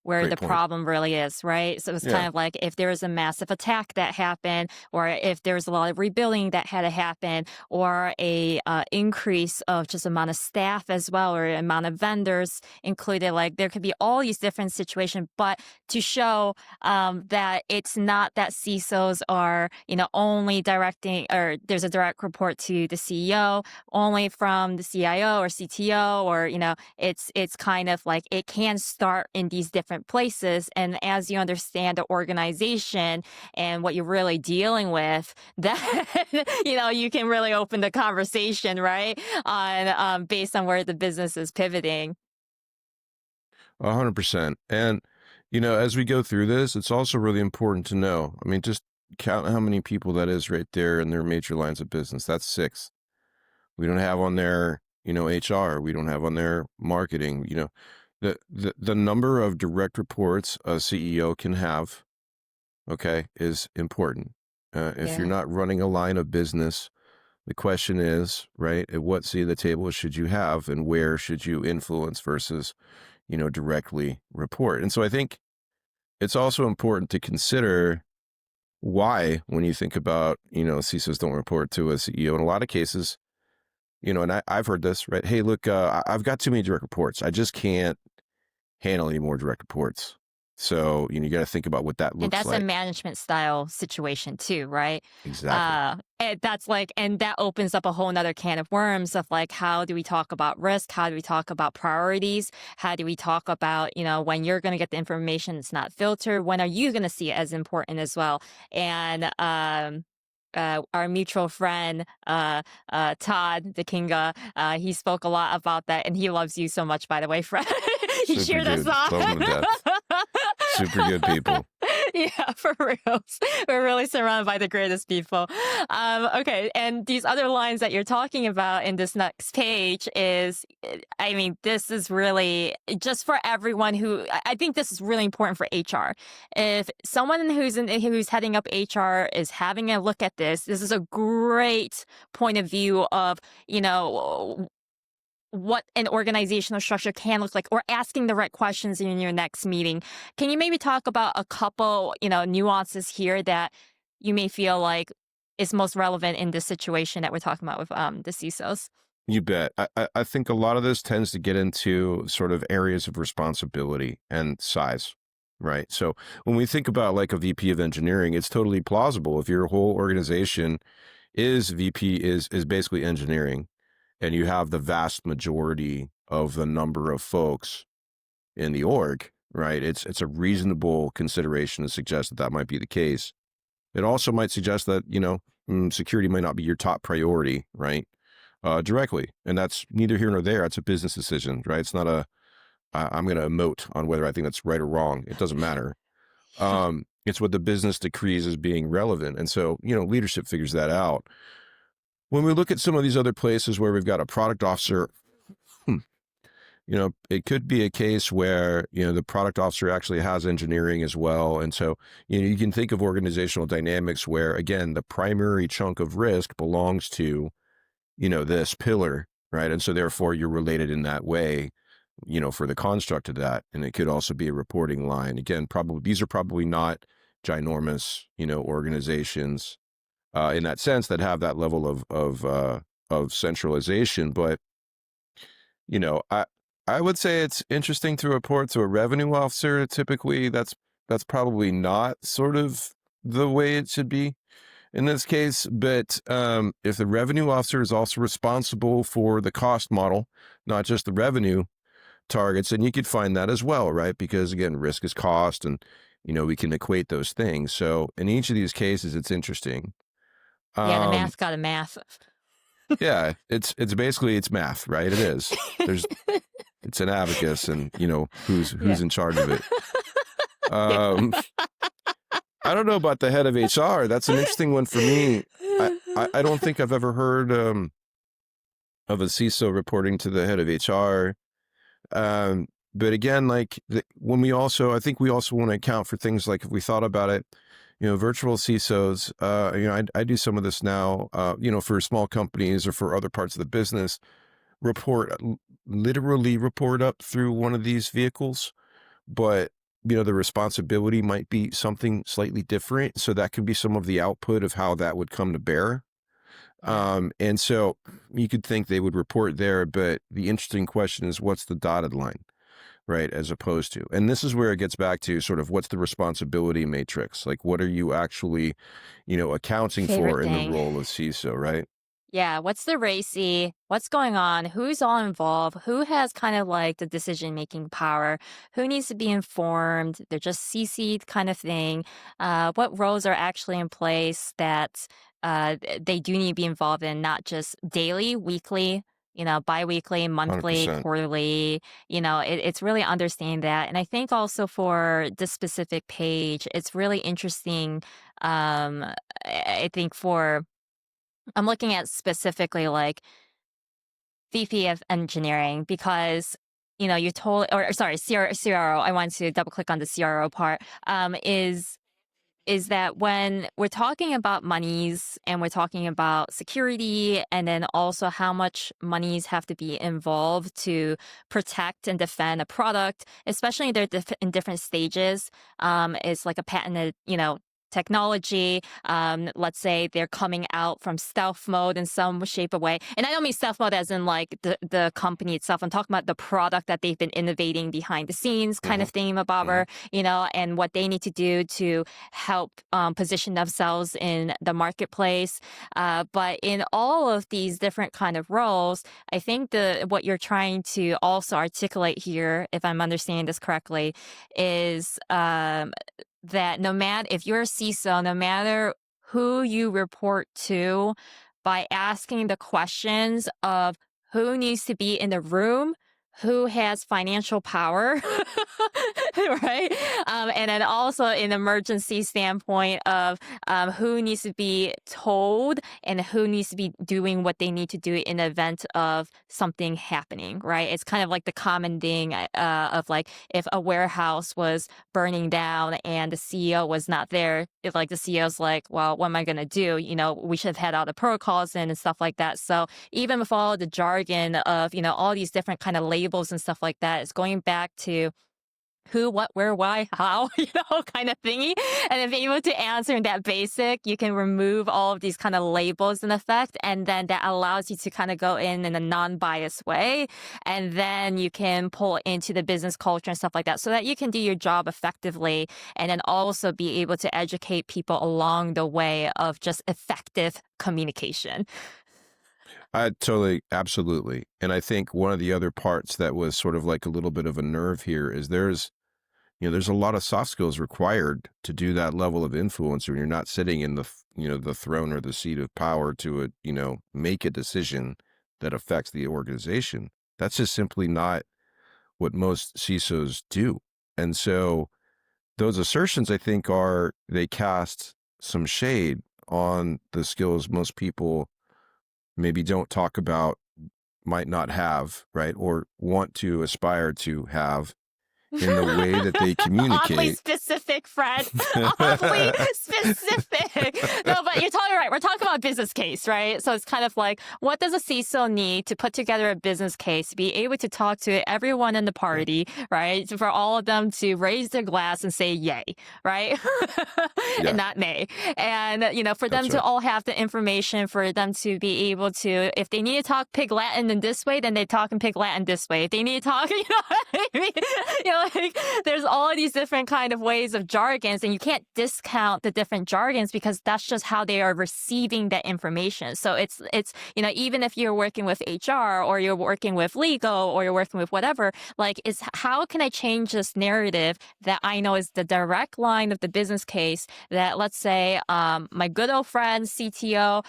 Great the point. problem really is, right? So it's kind Yeah. of like if there was a massive attack that happened, or if there's a lot of rebuilding that had to happen, or a increase of just amount of staff as well, or amount of vendors included. Like there could be all these different situations, but to show that it's not that CISOs are, only directing, or there's a direct report to the CEO, only from the CIO or CTO, or it's kind of like it can start in these different places. And as you understand the organization and what you're really dealing with, then you can really open the conversation, right? On based on where the business is pivoting. 100%. And, as we go through this, it's also really important to know. I mean, just count how many people that is right there in their major lines of business. That's six. We don't have on there, HR. We don't have on there marketing. The number of direct reports a CEO can have, okay, is important. If you're Yeah. not running a line of business, the question is, right, at what seat of the table should you have and where should you influence versus, directly report? And so I think it's also important to consider why, when you think about, CISOs don't report to a CEO. In a lot of cases, and I've heard this, right? Hey, look, I've got too many direct reports. I just can't handle any more direct reports. So, you got to think about what that And looks that's a like. management style situation too, right? Exactly. And that's like, and that opens up a whole nother can of worms of like, how do we talk about risk? How do we talk about priorities? How do we talk about, when you're going to get the information, it's not filtered? When are you going to see it as important as well? And, our mutual friend, Todd the Kinga, he spoke a lot about that, and he loves you so much, by the way, Fred. He Super cheered us dude. on. Love them to death. Super good people. Yeah, for reals. We're really surrounded by the greatest people. Okay, and these other lines that you're talking about in this next page is, I mean, this is really just for everyone who, I think this is really important for HR. If someone who's heading up HR is having a look at this is a great point of view of, what an organizational structure can look like, or asking the right questions in your next meeting. Can you maybe talk about a couple, nuances here that you may feel like is most relevant in this situation that we're talking about with the CISOs? You bet. I think a lot of this tends to get into sort of areas of responsibility and size, right? So when we think about like a VP of engineering, it's totally plausible if your whole organization is VP is basically engineering, and you have the vast majority of the number of folks in the org, right? It's a reasonable consideration to suggest that that might be the case. It also might suggest that, security might not be your top priority, right? Directly. And that's neither here nor there. It's a business decision, right? It's not I'm going to emote on whether I think that's right or wrong. It doesn't matter. It's what the business decrees as being relevant. And so, leadership figures that out. When we look at some of these other places where we've got a product officer, it could be a case where, the product officer actually has engineering as well. And so, you can think of organizational dynamics where, again, the primary chunk of risk belongs to, this pillar, right? And so therefore you're related in that way, for the construct of that. And it could also be a reporting line. Again, probably, these are probably not ginormous, organizations, in that sense that have that level of centralization. But, I would say it's interesting to report to a revenue officer. Typically that's probably not sort of the way it should be in this case. But if the revenue officer is also responsible for the cost model, not just the revenue targets, and you could find that as well, right? Because again, risk is cost, and we can equate those things. So in each of these cases, it's interesting. Yeah, the math got a math. Yeah, it's basically it's math, right? It is. It's an abacus, and who's in charge of it. I don't know about the head of HR. That's an interesting one for me. I don't think I've ever heard of a CISO reporting to the head of HR. But again, when I think we also want to account for things like, if we thought about it, virtual CISOs, I do some of this now, for small companies or for other parts of the business, literally report up through one of these vehicles, but the responsibility might be something slightly different. So that could be some of the output of how that would come to bear. And so you could think they would report there, but the interesting question is, what's the dotted line, right? As opposed to, and this is where it gets back to sort of what's the responsibility matrix? Like, what are you actually, accounting for in the role of CISO, right? Yeah, what's the RACI? What's going on? Who's all involved? Who has kind of like the decision-making power? Who needs to be informed? They're just CC'd kind of thing. What roles are actually in place that they do need to be involved in, not just daily, weekly, bi-weekly, monthly, 100%. quarterly. It's really understanding that. And I think also for this specific page, it's really interesting. I think I'm looking at specifically like VP of engineering, because you told, or sorry, CRO. I want to double click on the CRO part. Is that when we're talking about monies and we're talking about security, and then also how much monies have to be involved to protect and defend a product, especially they're in different stages. It's like a patented, technology. Let's say they're coming out from stealth mode in some shape or way. And I don't mean stealth mode as in like the company itself. I'm talking about the product that they've been innovating behind the scenes kind of thing about, and what they need to do to help position themselves in the marketplace. But in all of these different kind of roles, I think what you're trying to also articulate here, if I'm understanding this correctly, is that if you're a CISO, no matter who you report to, by asking the questions of who needs to be in the room, who has financial power, right? And then also an emergency standpoint of who needs to be told and who needs to be doing what they need to do in the event of something happening, right? It's kind of like the common thing of like, if a warehouse was burning down and the CEO was not there, if like the CEO's like, well, what am I going to do? We should have had all the protocols in and stuff like that. So even with all the jargon of, all these different kind of labels and stuff like that, it's going back to who, what, where, why, how, kind of thingy. And if you're able to answer in that basic, you can remove all of these kind of labels in effect. And then that allows you to kind of go in a non-biased way. And then you can pull into the business culture and stuff like that so that you can do your job effectively. And then also be able to educate people along the way of just effective communication. Absolutely. And I think one of the other parts that was sort of like a little bit of a nerve here is there's a lot of soft skills required to do that level of influence when you're not sitting in the throne or the seat of power to, make a decision that affects the organization. That's just simply not what most CISOs do. And so those assertions, I think, they cast some shade on the skills most people maybe don't talk about, might not have, right? Or want to aspire to have in the way that they communicate. Oddly specific, Fred. Oddly specific. No, but you're totally right. We're talking about a business case, right? So it's kind of like, what does a CISO need to put together a business case, to be able to talk to everyone in the party, right? For all of them to raise their glass and say yay, right? And not nay. And, for them to all have the information, for them to be able to, if they need to talk Pig Latin in this way, then they talk in Pig Latin this way. If they need to talk, like, there's all of these different kind of ways ways of jargons, and you can't discount the different jargons because that's just how they are receiving that information. So it's even if you're working with HR or you're working with legal or you're working with whatever, like, is how can I change this narrative that I know is the direct line of the business case that, let's say, my good old friend CTO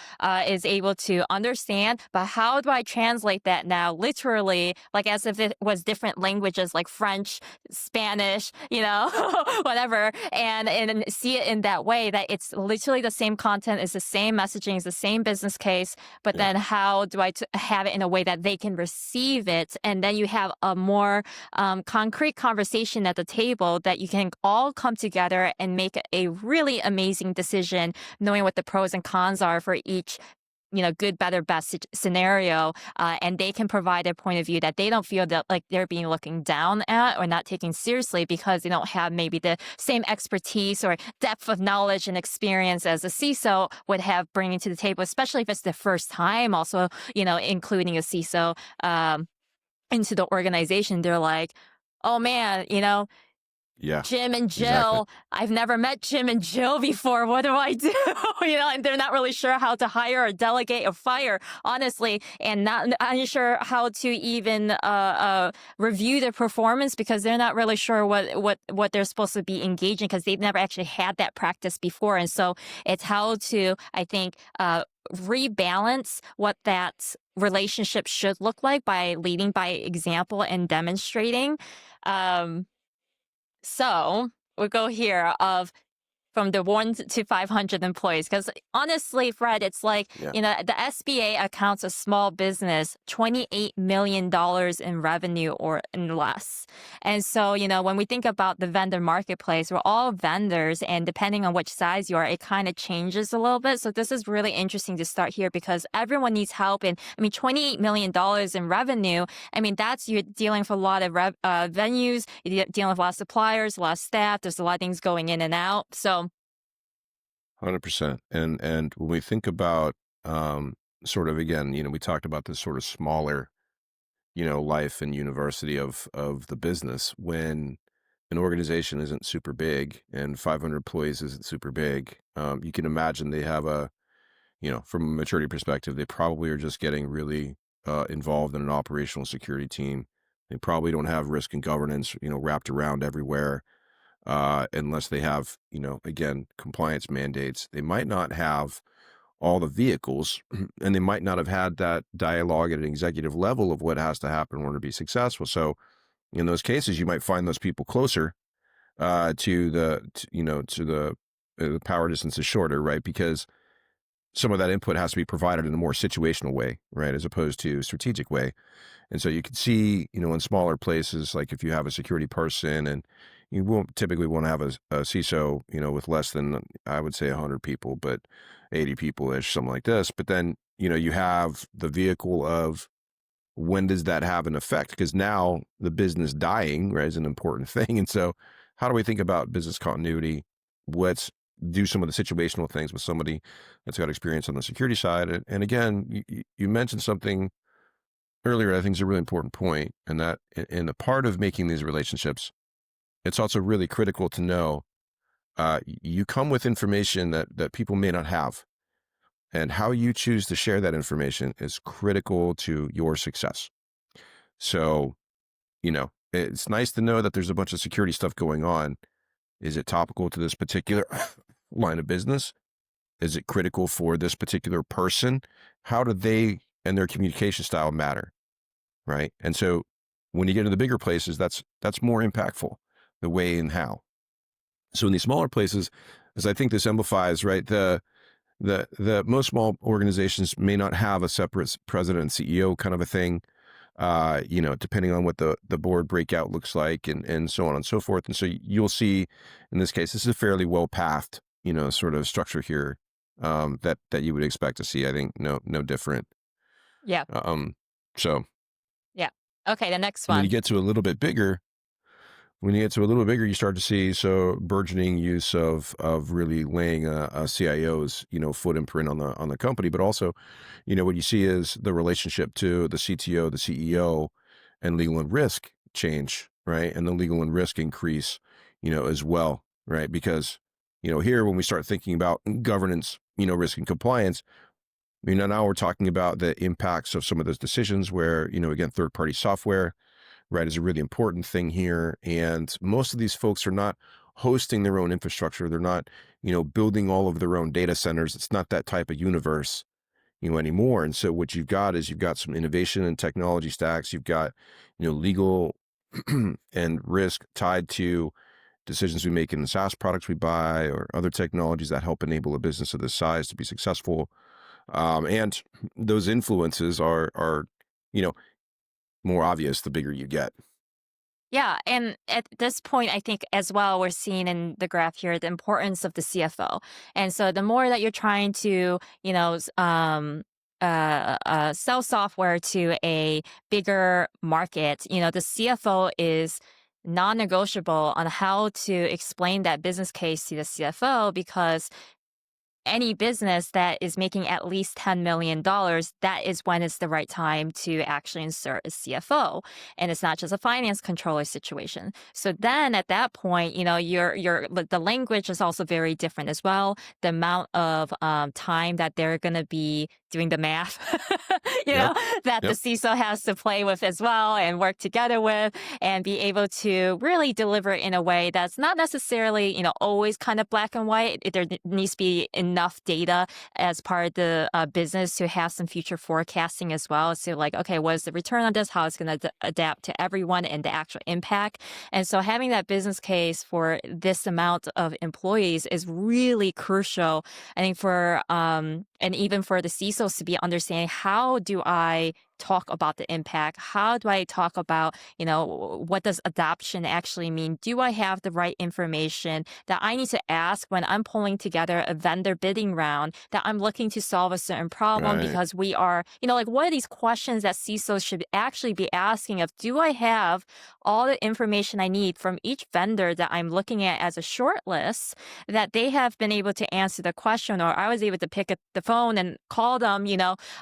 is able to understand, but how do I translate that now literally, like as if it was different languages like French, Spanish, whatever, and see it in that way that it's literally the same content, it's the same messaging, it's the same business case, but Yeah. then how do I have it in a way that they can receive it? And then you have a more concrete conversation at the table that you can all come together and make a really amazing decision, knowing what the pros and cons are for each good, better, best scenario, and they can provide a point of view that they don't feel that like they're being looking down at or not taken seriously because they don't have maybe the same expertise or depth of knowledge and experience as a CISO would have bringing to the table, especially if it's the first time also, including a CISO into the organization. They're like, oh man, Yeah, Jim and exactly. Jill. I've never met Jim and Jill before. What do I do? And they're not really sure how to hire or delegate or fire, honestly, and not unsure how to even review their performance because they're not really sure what they're supposed to be engaging because they've never actually had that practice before. And so it's how to, I think, rebalance what that relationship should look like by leading by example and demonstrating. Um, so we'll go here of from the 1 to 500 employees. Because honestly, Fred, it's like, Yeah. the SBA accounts a small business, $28 million in revenue or in less. And so, when we think about the vendor marketplace, we're all vendors. And depending on which size you are, it kind of changes a little bit. So this is really interesting to start here because everyone needs help. And I mean, $28 million in revenue, I mean, you're dealing with a lot of venues, you're dealing with a lot of suppliers, a lot of staff. There's a lot of things going in and out. So 100%. And when we think about sort of again, we talked about this sort of smaller, life and university of the business. When an organization isn't super big and 500 employees isn't super big, you can imagine they have from a maturity perspective, they probably are just getting really involved in an operational security team. They probably don't have risk and governance, wrapped around everywhere. Unless they have, again, compliance mandates. They might not have all the vehicles, and they might not have had that dialogue at an executive level of what has to happen in order to be successful. So, in those cases, you might find those people closer the power distance is shorter, right? Because some of that input has to be provided in a more situational way, right, as opposed to strategic way. And so you can see, in smaller places, like if you have a security person and you won't typically want to have a CISO, with less than, I would say 100 people, but 80 people-ish, something like this. But then, you have the vehicle of when does that have an effect? Because now the business dying, right, is an important thing. And so how do we think about business continuity? Let's do some of the situational things with somebody that's got experience on the security side. And again, you mentioned something earlier, I think is a really important point, and that in the part of making these relationships, it's also really critical to know you come with information that people may not have, and how you choose to share that information is critical to your success. So, it's nice to know that there's a bunch of security stuff going on. Is it topical to this particular line of business? Is it critical for this particular person? How do they and their communication style matter? Right. And so when you get into the bigger places, that's more impactful, the way and how. So in these smaller places, as I think this amplifies, right, the most small organizations may not have a separate president and CEO kind of a thing, depending on what the board breakout looks like and so on and so forth. And so you'll see in this case, this is a fairly well pathed, sort of structure here that you would expect to see. I think no different. yeah, So yeah. Okay, the next when you one. get to a little bit bigger, you start to see burgeoning use of really laying a CIO's footprint on the company, but also, what you see is the relationship to the CTO, the CEO, and legal and risk change, right, and the legal and risk increase, as well. right? Because, here when we start thinking about governance, risk and compliance, now we're talking about the impacts of some of those decisions where, again, third-party software, right, is a really important thing here. And most of these folks are not hosting their own infrastructure. They're not, building all of their own data centers. It's not that type of universe, anymore. And so what you've got is you've got some innovation and technology stacks. You've got, legal and risk tied to decisions we make in the SaaS products we buy or other technologies that help enable a business of this size to be successful. And those influences are, you know, more obvious the bigger you get. Yeah, and at this point, I think as well, we're seeing in the graph here the importance of the CFO. And so the more that you're trying to, sell software to a bigger market, the CFO is non-negotiable on how to explain that business case to the CFO because any business that is making at least $10 million, that is when it's the right time to actually insert a CFO. And it's not just a finance controller situation. So then at that point, the language is also very different as well. The amount of time that they're going to be doing the math, Yep. that the Yep. CISO has to play with as well and work together with and be able to really deliver in a way that's not necessarily, always kind of black and white. There needs to be enough data as part of the business to have some future forecasting as well. So like, okay, what is the return on this? How it's going to adapt to everyone and the actual impact. And so having that business case for this amount of employees is really crucial. I think and even for the CISOs to be understanding how do I talk about the impact? How do I talk about, what does adoption actually mean? Do I have the right information that I need to ask when I'm pulling together a vendor bidding round that I'm looking to solve a certain problem Right. because we are, like what are these questions that CISOs should actually be asking of, do I have all the information I need from each vendor that I'm looking at as a short list that they have been able to answer the question, or I was able to pick up the phone and call them,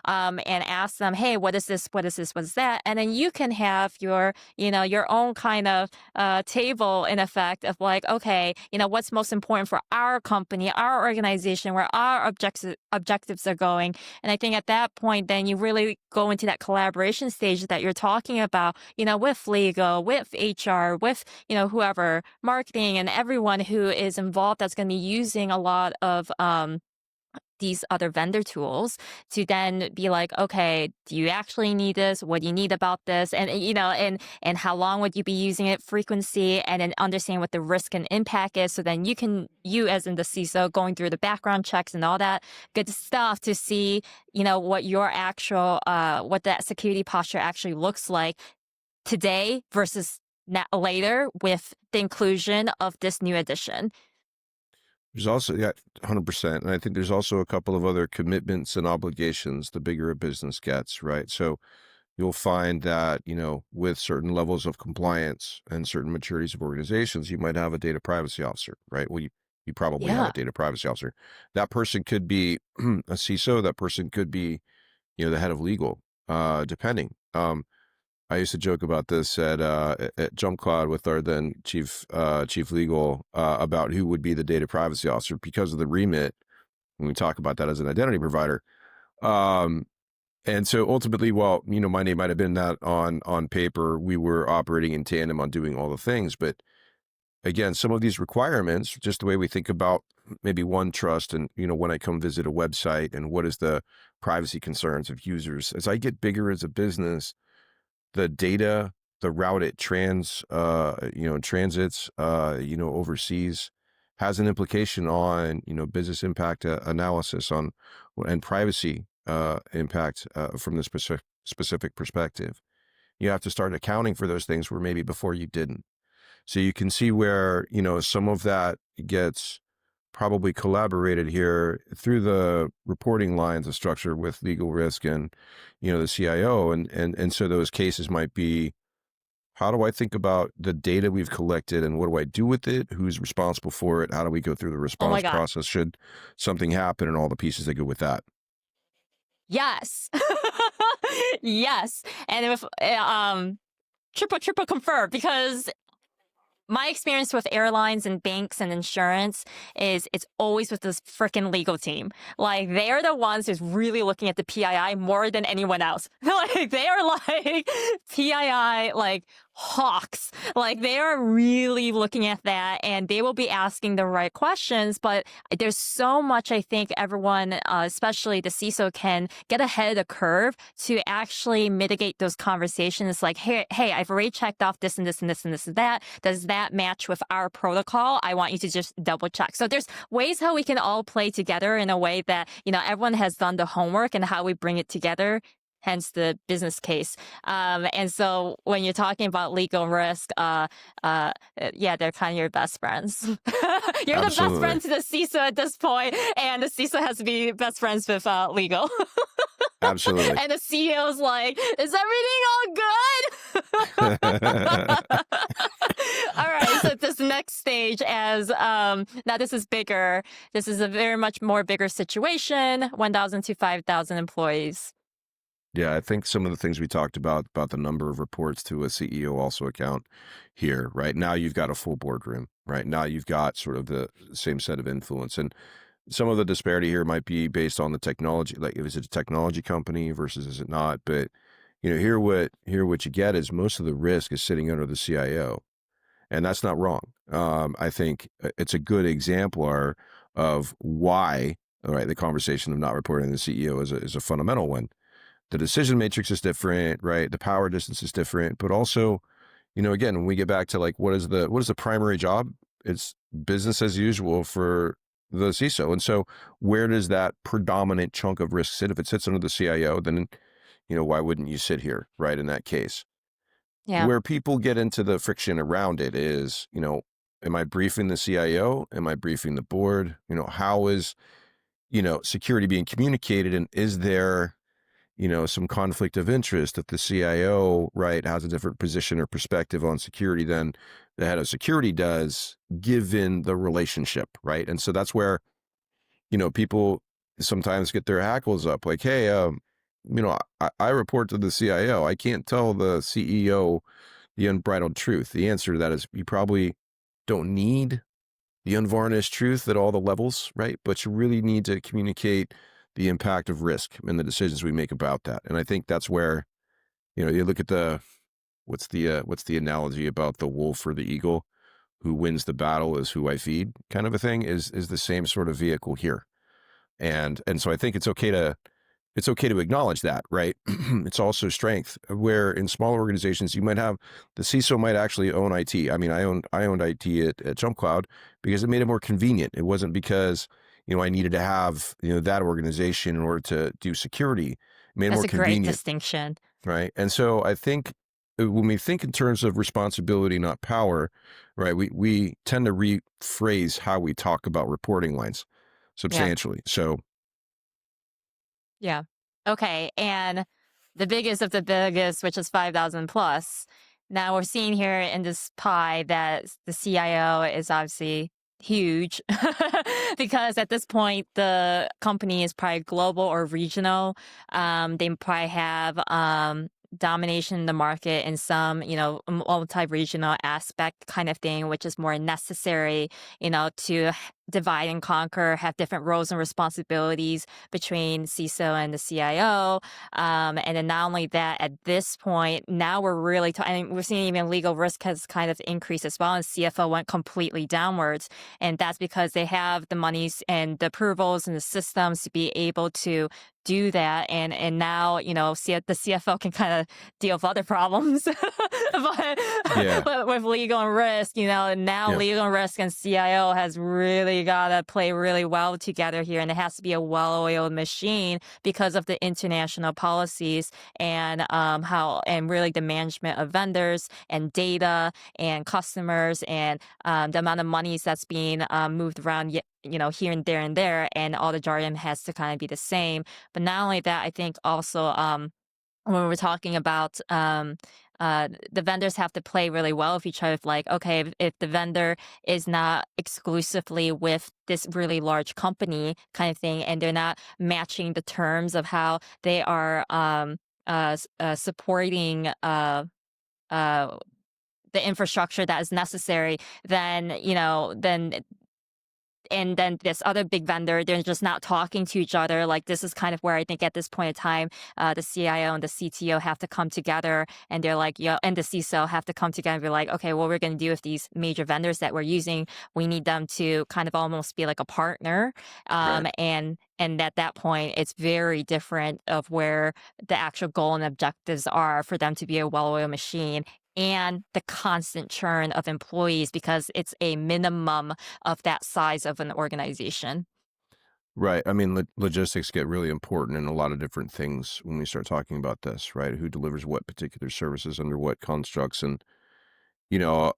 and ask them, hey, what is this? What is this? What's that? And then you can have your own kind of table in effect of like, okay, what's most important for our company, our organization, where our objectives are going. And I think at that point, then you really go into that collaboration stage that you're talking about, with legal, with HR, with, whoever, marketing and everyone who is involved that's going to be using a lot of, these other vendor tools to then be like, okay, do you actually need this? What do you need about this? And and how long would you be using it, frequency, and then understand what the risk and impact is. So then you as in the CISO going through the background checks and all that good stuff to see, what your actual what that security posture actually looks like today versus later with the inclusion of this new addition. There's also, yeah, 100%. And I think there's also a couple of other commitments and obligations the bigger a business gets, right? So you'll find that, with certain levels of compliance and certain maturities of organizations, you might have a data privacy officer, right? Well, you probably have Yeah. a data privacy officer. That person could be a CISO. That person could be, the head of legal, depending. I used to joke about this at Jump Cloud with our then chief legal about who would be the data privacy officer because of the remit when we talk about that as an identity provider. Um, and so ultimately, while my name might have been that on paper, we were operating in tandem on doing all the things. But again, some of these requirements, just the way we think about maybe one trust, and when I come visit a website, and what is the privacy concerns of users as I get bigger as a business, the data, the route it transits, overseas has an implication on, business impact analysis on and privacy impact from the specific perspective. You have to start accounting for those things where maybe before you didn't. So you can see where, some of that gets probably collaborated here through the reporting lines of structure with legal risk and, the CIO. And so those cases might be, how do I think about the data we've collected and what do I do with it? Who's responsible for it? How do we go through the Oh my response God. process should something happen, and all the pieces that go with that? Yes. Yes. And if triple confirm because my experience with airlines and banks and insurance is it's always with this freaking legal team. Like they're the ones who's really looking at the PII more than anyone else. Like they are like PII like hawks. Like they are really looking at that, and they will be asking the right questions. But there's so much I think everyone, especially the CISO, can get ahead of the curve to actually mitigate those conversations. Like, hey, I've already checked off this and this and this and this and that. Does that match with our protocol? I want you to just double check. So there's ways how we can all play together in a way that, everyone has done the homework and how we bring it together. Hence the business case. And so when you're talking about legal risk, yeah, they're kind of your best friends. You're the best friend Absolutely. to the CISO at this point, and the CISO has to be best friends with legal. Absolutely. And the CEO's like, is everything all good? All right, so this next stage as now this is bigger. This is a very much more bigger situation, 1,000 to 5,000 employees. Yeah, I think some of the things we talked about the number of reports to a CEO also account here, right? Now you've got a full boardroom, right? Now you've got sort of the same set of influence. And some of the disparity here might be based on the technology, like is it a technology company versus is it not? But here what you get is most of the risk is sitting under the CIO. And that's not wrong. I think it's a good exemplar of why, all right, the conversation of not reporting to the CEO is a fundamental one. The decision matrix is different, right? The power distance is different, but also, again, when we get back to like, what is the primary job? It's business as usual for the CISO. And so where does that predominant chunk of risk sit? If it sits under the CIO, then, why wouldn't you sit here, right? In that case, Yeah, where people get into the friction around it is, am I briefing the CIO? Am I briefing the board? How is, security being communicated? And is there, some conflict of interest that the CIO, right, has a different position or perspective on security than the head of security does, given the relationship, right? And so that's where, people sometimes get their hackles up like, hey, I report to the CIO. I can't tell the CEO the unbridled truth. The answer to that is you probably don't need the unvarnished truth at all the levels, right? But you really need to communicate the impact of risk and the decisions we make about that. And I think that's where, you look at what's the analogy about the wolf or the eagle? Who wins the battle is who I feed, kind of a thing, is the same sort of vehicle here. And so I think it's okay to acknowledge that, right? It's also strength where in smaller organizations, you might have the CISO might actually own IT. I mean, I owned IT at Jump Cloud because it made it more convenient. It wasn't because, I needed to have, that organization in order to do security. It made it that's more a great convenient, distinction. right? And so I think when we think in terms of responsibility, not power, right, we tend to rephrase how we talk about reporting lines Yeah. substantially. So Yeah. Okay. And the biggest of the biggest, which is 5,000 plus. Now we're seeing here in this pie that the CIO is obviously huge because at this point, the company is probably global or regional. They probably have domination in the market in some, multi-regional aspect kind of thing, which is more necessary, to divide and conquer, have different roles and responsibilities between CISO and the CIO. And then not only that, at this point, now we're really and we're seeing even legal risk has kind of increased as well, and CFO went completely downwards. And that's because they have the monies and the approvals and the systems to be able to do that. And now, the CFO can kind of deal with other problems. yeah, But with legal and risk, now yeah, legal and risk and CIO has really got to play really well together here. And it has to be a well-oiled machine because of the international policies and and really the management of vendors and data and customers and the amount of monies that's being moved around, here and there. And all the jargon has to kind of be the same. But not only that, I think also when we're talking about the vendors have to play really well with each other. Like, okay, if the vendor is not exclusively with this really large company kind of thing, and they're not matching the terms of how they are supporting uh, the infrastructure that is necessary, then, and then this other big vendor, they're just not talking to each other. Like, this is kind of where I think at this point in time, the CIO and the CTO have to come together, and they're like, yeah, and the CISO have to come together and be like, okay, what we're going to do with these major vendors that we're using, we need them to kind of almost be like a partner. Right. And at that point, it's very different of where the actual goal and objectives are for them to be a well-oiled machine, and the constant churn of employees because it's a minimum of that size of an organization. Right. I mean, logistics get really important in a lot of different things when we start talking about this, right? Who delivers what particular services under what constructs, and you know,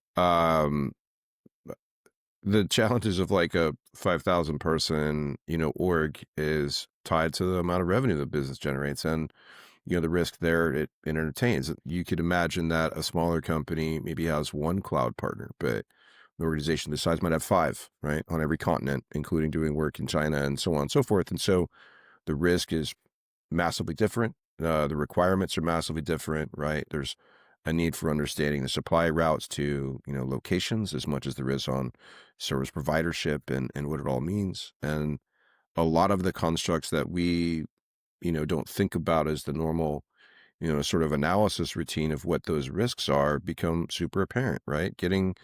the challenges of like a 5,000 person, org is tied to the amount of revenue the business generates, and the risk there it entertains. You could imagine that a smaller company maybe has one cloud partner, but an organization this size might have five, right, on every continent, including doing work in China and so on and so forth. And so the risk is massively different. The requirements are massively different, right? There's a need for understanding the supply routes to, locations as much as there is on service providership and what it all means. And a lot of the constructs that we, don't think about as the normal, sort of analysis routine of what those risks are become super apparent, right? Getting,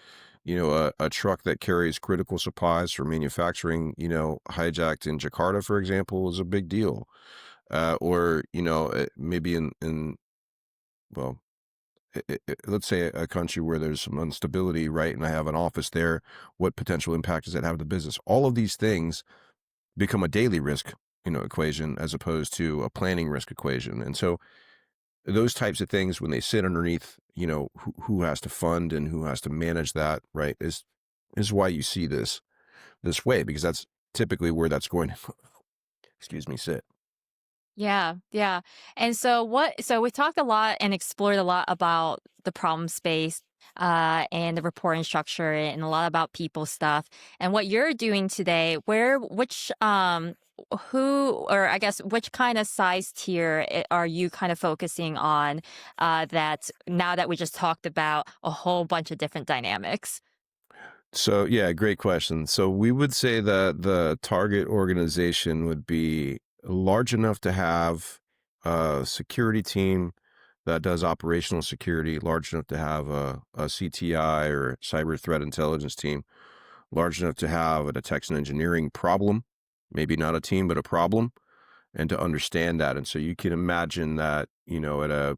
a truck that carries critical supplies for manufacturing, hijacked in Jakarta, for example, is a big deal. Or, maybe well, let's say a country where there's some instability, right? And I have an office there. What potential impact does that have on the business? All of these things become a daily risk, equation as opposed to a planning risk equation. And so those types of things, when they sit underneath, who has to fund and who has to manage that, right, is why you see this way, because that's typically where that's going to, excuse me, sit. Yeah, yeah. And so we talked a lot and explored a lot about the problem space and the reporting structure and a lot about people stuff. And what you're doing today, who, or I guess which kind of size tier are you kind of focusing on, that now that we just talked about a whole bunch of different dynamics? So yeah, great question. So we would say that the target organization would be large enough to have a security team that does operational security, large enough to have a CTI or cyber threat intelligence team, large enough to have a detection engineering problem, maybe not a team, but a problem, and to understand that. And so you can imagine that, at a,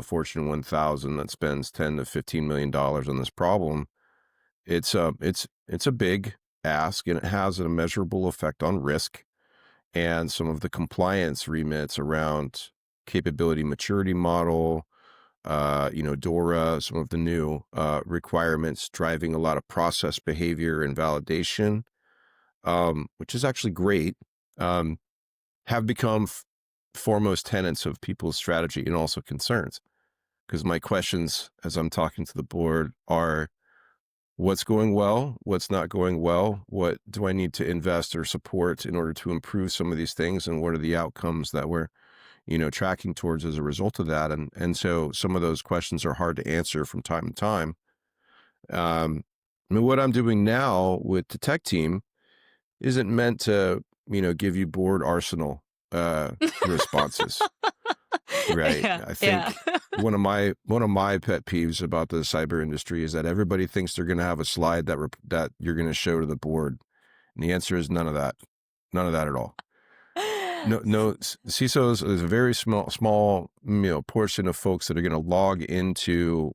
Fortune 1000 that spends 10 to $15 million on this problem, it's a big ask, and it has a measurable effect on risk and some of the compliance remits around capability maturity model, DORA, some of the new requirements driving a lot of process behavior and validation, which is actually great, um, have become foremost tenets of people's strategy and also concerns. Because my questions as I'm talking to the board are, what's going well? What's not going well? What do I need to invest or support in order to improve some of these things? And what are the outcomes that we're, tracking towards as a result of that? And so some of those questions are hard to answer from time to time. I mean, what I'm doing now with Detecteam isn't meant to, give you board arsenal responses. Right. Yeah, I yeah. think one of my pet peeves about the cyber industry is that everybody thinks they're going to have a slide that you're going to show to the board, and the answer is none of that, none of that at all. No, no. CISOs is a very small, portion of folks that are going to log into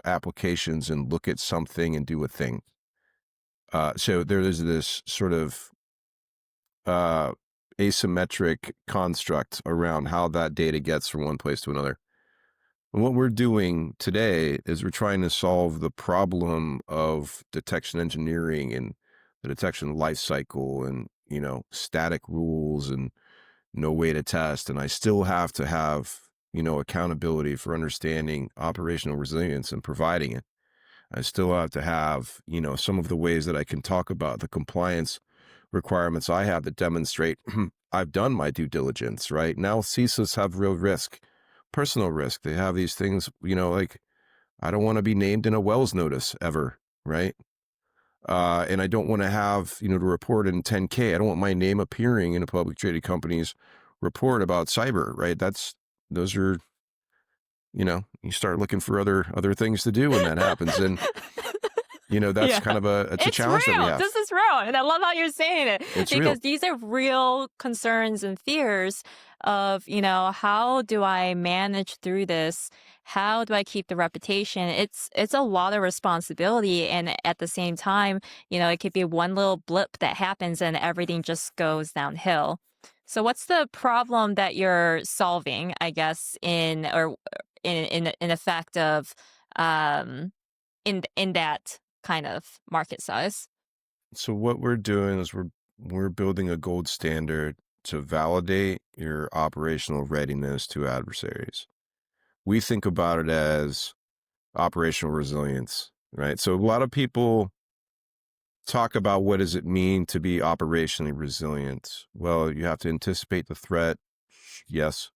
applications and look at something and do a thing. So there is this sort of uh, asymmetric construct around how that data gets from one place to another. And what we're doing today is we're trying to solve the problem of detection engineering and the detection life cycle and, static rules and no way to test. And I still have to have, accountability for understanding operational resilience and providing it. I still have to have, some of the ways that I can talk about the compliance requirements I have that demonstrate I've done my due diligence, right? Now CISOs have real risk, personal risk. They have these things, like I don't want to be named in a Wells notice ever, right? And I don't want to have, to report in 10K. I don't want my name appearing in a public traded company's report about cyber, right? Those are, you start looking for other things to do when that happens. And, that's Yeah. kind of it's a It's challenge that we real. have. This is real. And I love how you're saying it It's real. because these are real concerns and fears of, how do I manage through this? How do I keep the reputation? It's a lot of responsibility. And at the same time, it could be one little blip that happens and everything just goes downhill. So what's the problem that you're solving, I guess, in effect of in that kind of market size? So what we're doing is we're building a gold standard to validate your operational readiness to adversaries. We think about it as operational resilience, right? So a lot of people talk about what does it mean to be operationally resilient. Well, you have to anticipate the threat. Yes.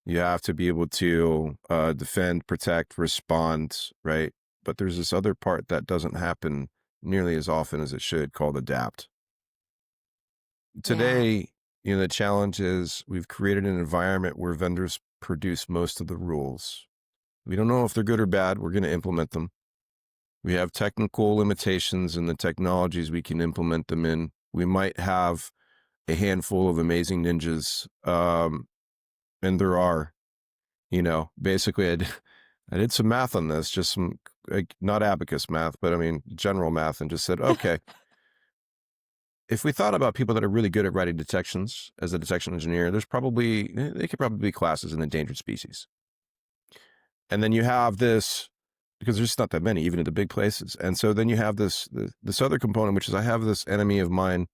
You have to be able to defend, protect, respond, right? But there's this other part that doesn't happen nearly as often as it should, called adapt. Yeah. Today, the challenge is we've created an environment where vendors produce most of the rules. We don't know if they're good or bad. We're going to implement them. We have technical limitations in the technologies we can implement them in. We might have a handful of amazing ninjas, and there are, basically I did some math on this, just some, like, not abacus math, but I mean, general math, and just said, okay, if we thought about people that are really good at writing detections as a detection engineer, they could probably be classes in endangered species. And then you have this, because there's not that many, even in the big places. And so then you have this other component, which is I have this enemy of mine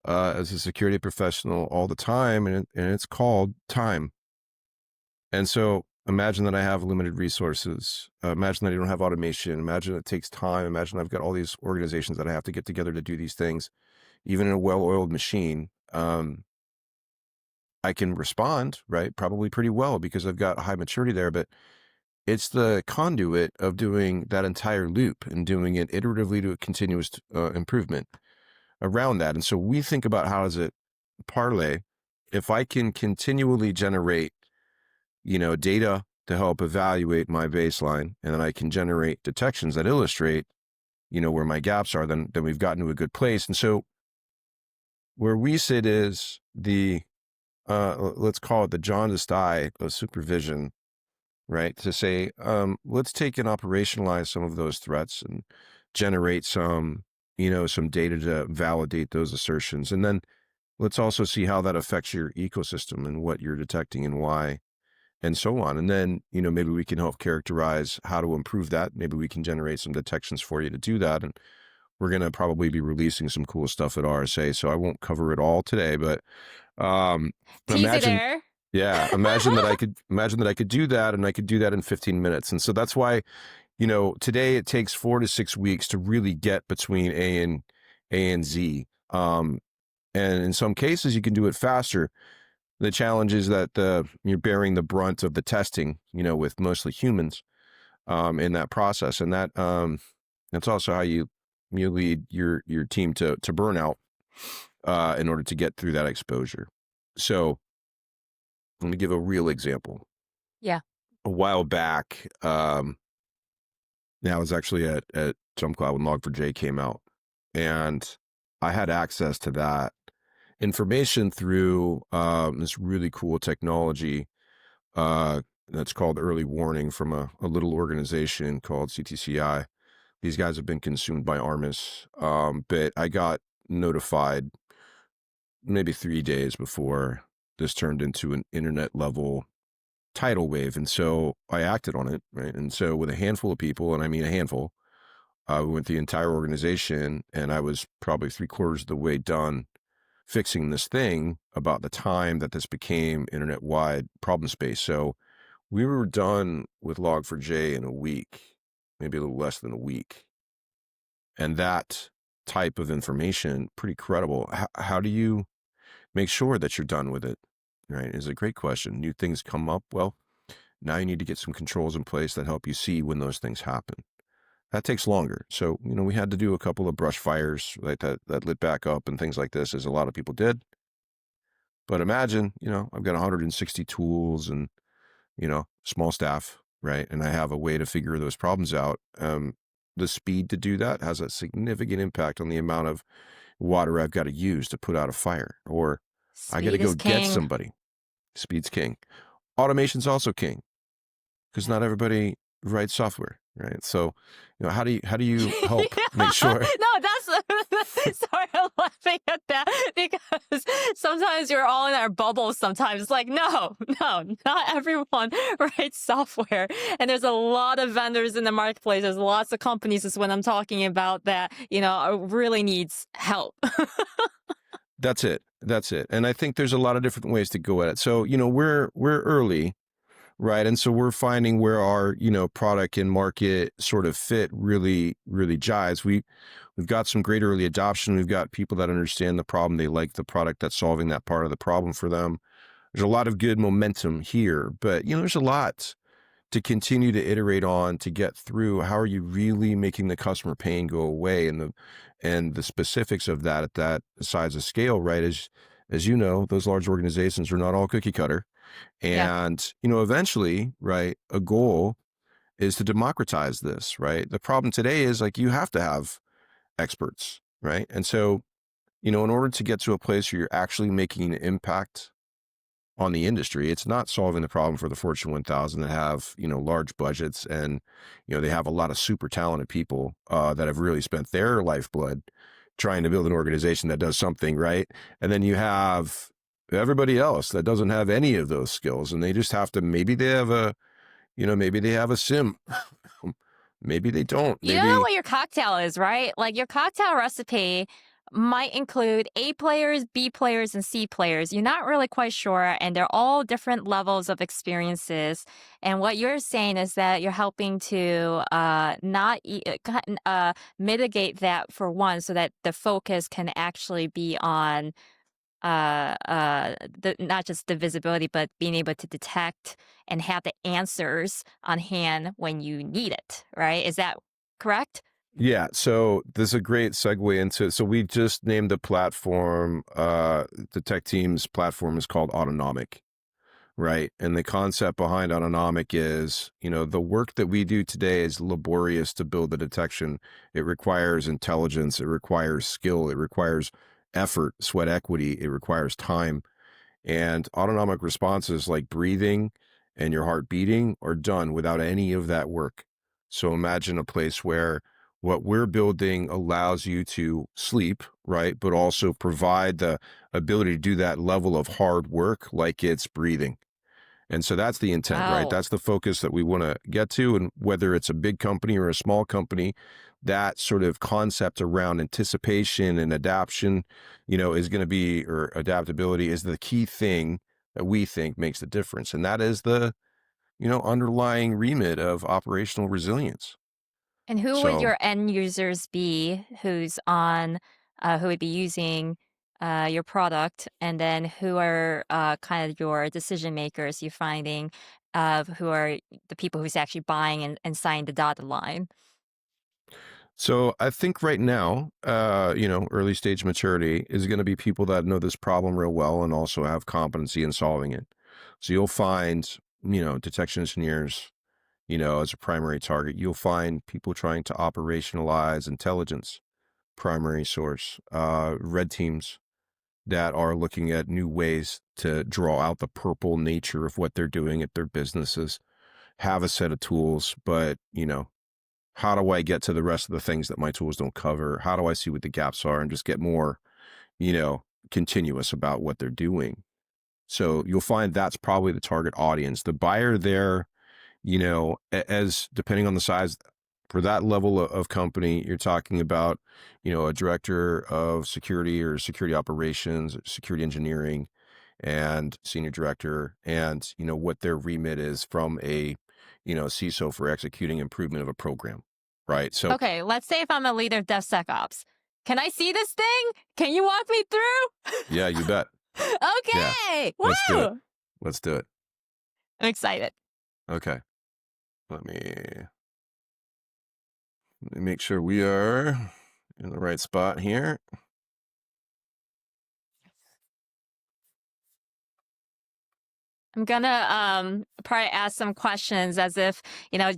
as a security professional all the time, and it's called time. And so imagine that I have limited resources. Imagine that I don't have automation. Imagine it takes time. Imagine I've got all these organizations that I have to get together to do these things. Even in a well-oiled machine, I can respond, right? Probably pretty well because I've got high maturity there, but it's the conduit of doing that entire loop and doing it iteratively to a continuous improvement around that. And so we think about how does it parlay. If I can continually generate, data to help evaluate my baseline, and then I can generate detections that illustrate, where my gaps are, then we've gotten to a good place. And so where we sit is let's call it the jaundiced eye of supervision, right? To say, let's take and operationalize some of those threats and generate some data to validate those assertions. And then let's also see how that affects your ecosystem and what you're detecting and why, and so on. And then, maybe we can help characterize how to improve that. Maybe we can generate some detections for you to do that. And we're going to probably be releasing some cool stuff at RSA. So I won't cover it all today, but Tease it imagine, there. yeah, imagine that I could do that, and I could do that in 15 minutes. And so that's why, today it takes 4 to 6 weeks to really get between A and Z. And in some cases you can do it faster. The challenge is that you're bearing the brunt of the testing, with mostly humans, in that process. And that's also how you lead your team to burnout, in order to get through that exposure. So let me give a real example. Yeah. A while back, I was actually at Jump Cloud when Log4j came out, and I had access to that information through this really cool technology that's called early warning from a little organization called CTCI. These guys have been consumed by Armis, but I got notified maybe 3 days before this turned into an internet level tidal wave. And so I acted on it, right? And so with a handful of people, and I mean a handful, we went the entire organization, and I was probably 3/4 of the way done fixing this thing about the time that this became internet-wide problem space. So we were done with Log4j in a week, maybe a little less than a week. And that type of information, pretty credible. How do you make sure that you're done with it? Right? Is a great question. New things come up. Well, Now you need to get some controls in place that help you see when those things happen. That takes longer. So, we had to do a couple of brush fires like that lit back up and things like this, as a lot of people did. But imagine, I've got 160 tools and, small staff, right? And I have a way to figure those problems out. The speed to do that has a significant impact on the amount of water I've got to use to put out a fire, or I got to Speed go is get king. somebody. Speed's king. Automation's also king, because Yeah. not everybody writes software, right? So, how do you help make Yeah. sure? No, that's sorry, I'm laughing at that because sometimes we're all in our bubbles sometimes. Like, no, not everyone writes software. And there's a lot of vendors in the marketplace. There's lots of companies is what I'm talking about that, really needs help. That's it. That's it. And I think there's a lot of different ways to go at it. So, we're early, right? And so we're finding where our, product and market sort of fit really, really jives. We've got some great early adoption. We've got people that understand the problem. They like the product that's solving that part of the problem for them. There's a lot of good momentum here, but there's a lot to continue to iterate on to get through. How are you really making the customer pain go away, and the specifics of that at that size of scale, right? As you know, those large organizations are not all cookie cutter. Yeah. And, eventually, right, a goal is to democratize this, right? The problem today is, like, you have to have experts, right? And so, in order to get to a place where you're actually making an impact on the industry, it's not solving the problem for the Fortune 1000 that have, large budgets, and, they have a lot of super talented people that have really spent their lifeblood trying to build an organization that does something, right? And then you have everybody else that doesn't have any of those skills, and they just have to, maybe they have a sim. Maybe they don't. You don't know Maybe, what your cocktail is, right? Like your cocktail recipe might include A players, B players, and C players. You're not really quite sure, and they're all different levels of experiences. And what you're saying is that you're helping to not mitigate that for one, so that the focus can actually be on not just the visibility, but being able to detect and have the answers on hand when you need it, right? Is that correct? yeah. So this is a great segue into, so we just named the platform, Detecteam's platform is called Autonomic. Right. And the concept behind Autonomic is, the work that we do today is laborious to build the detection. It requires intelligence. It requires skill. It requires effort, sweat equity. It requires time. And autonomic responses like breathing and your heart beating are done without any of that work. So imagine a place where what we're building allows you to sleep, right? But also provide the ability to do that level of hard work like it's breathing. And so that's the intent, right? Wow. That's the focus that we want to get to. And whether it's a big company or a small company, that sort of concept around anticipation and adaptation, is going to be, or adaptability is the key thing that we think makes the difference. And that is the, underlying remit of operational resilience. And who would So, your end users be who would be using your product? And then who are kind of your decision makers you're finding who are the people who's actually buying and signing the dotted line? so I think right now, early stage maturity is going to be people that know this problem real well and also have competency in solving it. So you'll find, detection engineers, as a primary target. You'll find people trying to operationalize intelligence, primary source, red teams that are looking at new ways to draw out the purple nature of what they're doing at their businesses, have a set of tools, but, how do I get to the rest of the things that my tools don't cover? How do I see what the gaps are and just get more, continuous about what they're doing? So you'll find that's probably the target audience. The buyer there, as depending on the size, for that level of company, you're talking about, a director of security or security operations, security engineering, and senior director, and, what their remit is from a, CISO for executing improvement of a program, right? So, Okay, let's say if I'm a leader of DevSecOps. Can I see this thing? Can you walk me through? yeah, you bet. Yeah, Okay. let's do it. Woo! Let's do it. I'm excited. Okay. Let me make sure we are in the right spot here. I'm gonna probably ask some questions as if,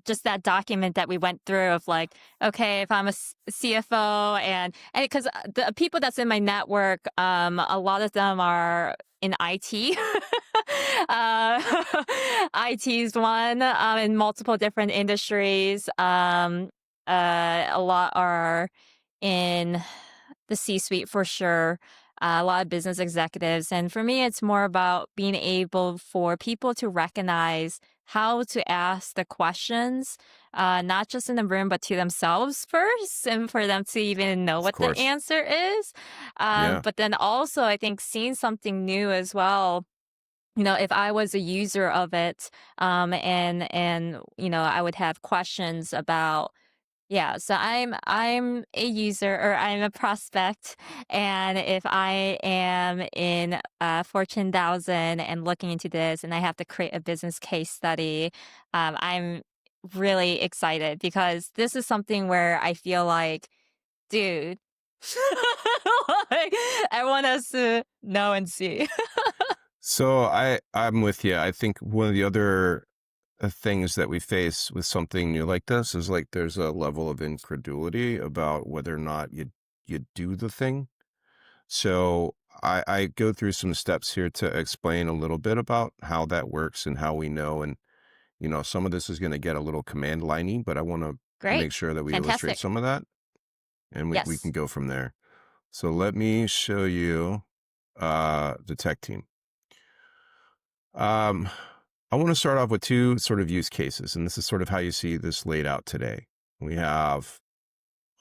just that document that we went through of like, okay, if I'm a CFO and because the people that's in my network, a lot of them are in IT. IT is one in multiple different industries. A lot are in the C-suite for sure, a lot of business executives. And for me, it's more about being able for people to recognize how to ask the questions, not just in the room, but to themselves first, and for them to even know Of what the course. answer is. Yeah. But then also, I think seeing something new as well. If I was a user of it, and I would have questions about, yeah, so I'm a user or I'm a prospect, and if I am in Fortune 1000 and looking into this, and I have to create a business case study, I'm really excited because this is something where I feel like, dude, like, I want us to know and see. So I'm with you. I think one of the other things that we face with something new like this is like there's a level of incredulity about whether or not you do the thing. So I go through some steps here to explain a little bit about how that works and how we know. And some of this is going to get a little command liney, but I want to Great, make sure that we illustrate fantastic. some of that, and we can Yes. go from there. So let me show you Detecteam. Um, I want to start off with two sort of use cases, and this is sort of how you see this laid out today. We have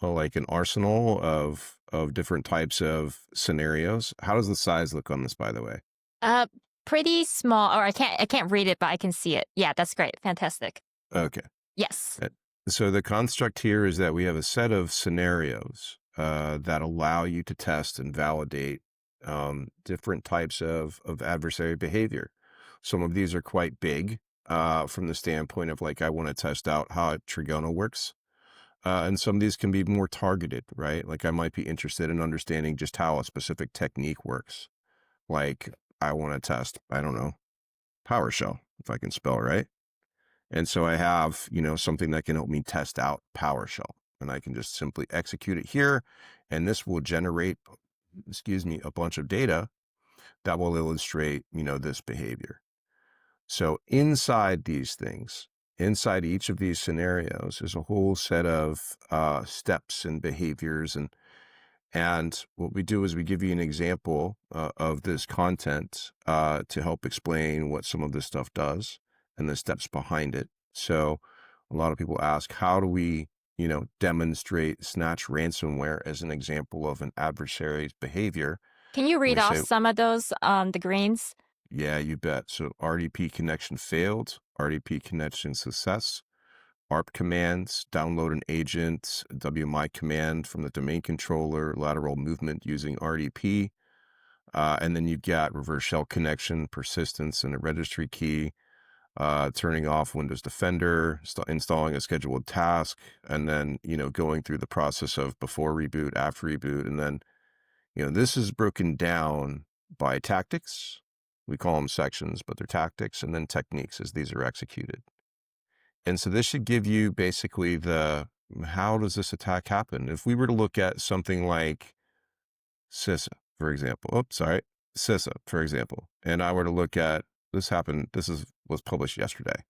like an arsenal of different types of scenarios. How does the size look on this, by the way? Uh, Pretty small, or I can't read it, but I can see it. Yeah, that's great. Fantastic. Okay. Yes. Uh, So the construct here is that we have a set of scenarios that allow you to test and validate different types of adversary behavior. Some of these are quite big from the standpoint of like, I want to test out how Trigona works. And some of these can be more targeted, right? Like I might be interested in understanding just how a specific technique works. Like I want to test, I don't know, PowerShell, if I can spell right. And so I have, something that can help me test out PowerShell, and I can just simply execute it here. And this will generate, a bunch of data that will illustrate, this behavior. So inside these things, inside each of these scenarios is a whole set of steps and behaviors. And what we do is we give you an example of this content to help explain what some of this stuff does and the steps behind it. So a lot of people ask, how do we, demonstrate snatch ransomware as an example of an adversary's behavior? Can you And read we off say, some of those, the greens? yeah, you bet. So RDP connection failed, RDP connection success, ARP commands, download an agent, WMI command from the domain controller, lateral movement using RDP. And then you've got reverse shell connection, persistence, and a registry key, turning off Windows Defender, installing a scheduled task, and then, going through the process of before reboot, after reboot. And then, this is broken down by tactics. We call them sections, but they're tactics, and then techniques as these are executed. And so this should give you basically how does this attack happen? If we were to look at something like CISA, for example, CISA, for example, and I were to look at was published yesterday.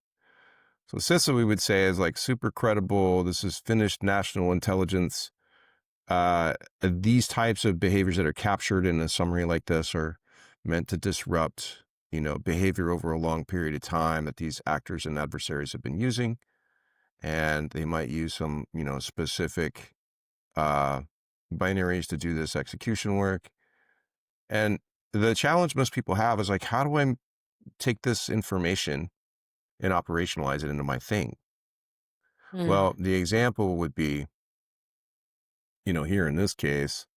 So CISA, we would say, is like super credible. This is Finnish national intelligence. These types of behaviors that are captured in a summary like this are meant to disrupt, behavior over a long period of time that these actors and adversaries have been using. And they might use some, specific binaries to do this execution work. And the challenge most people have is like, how do I take this information and operationalize it into my thing? Well, Mm. the example would be, here in this case,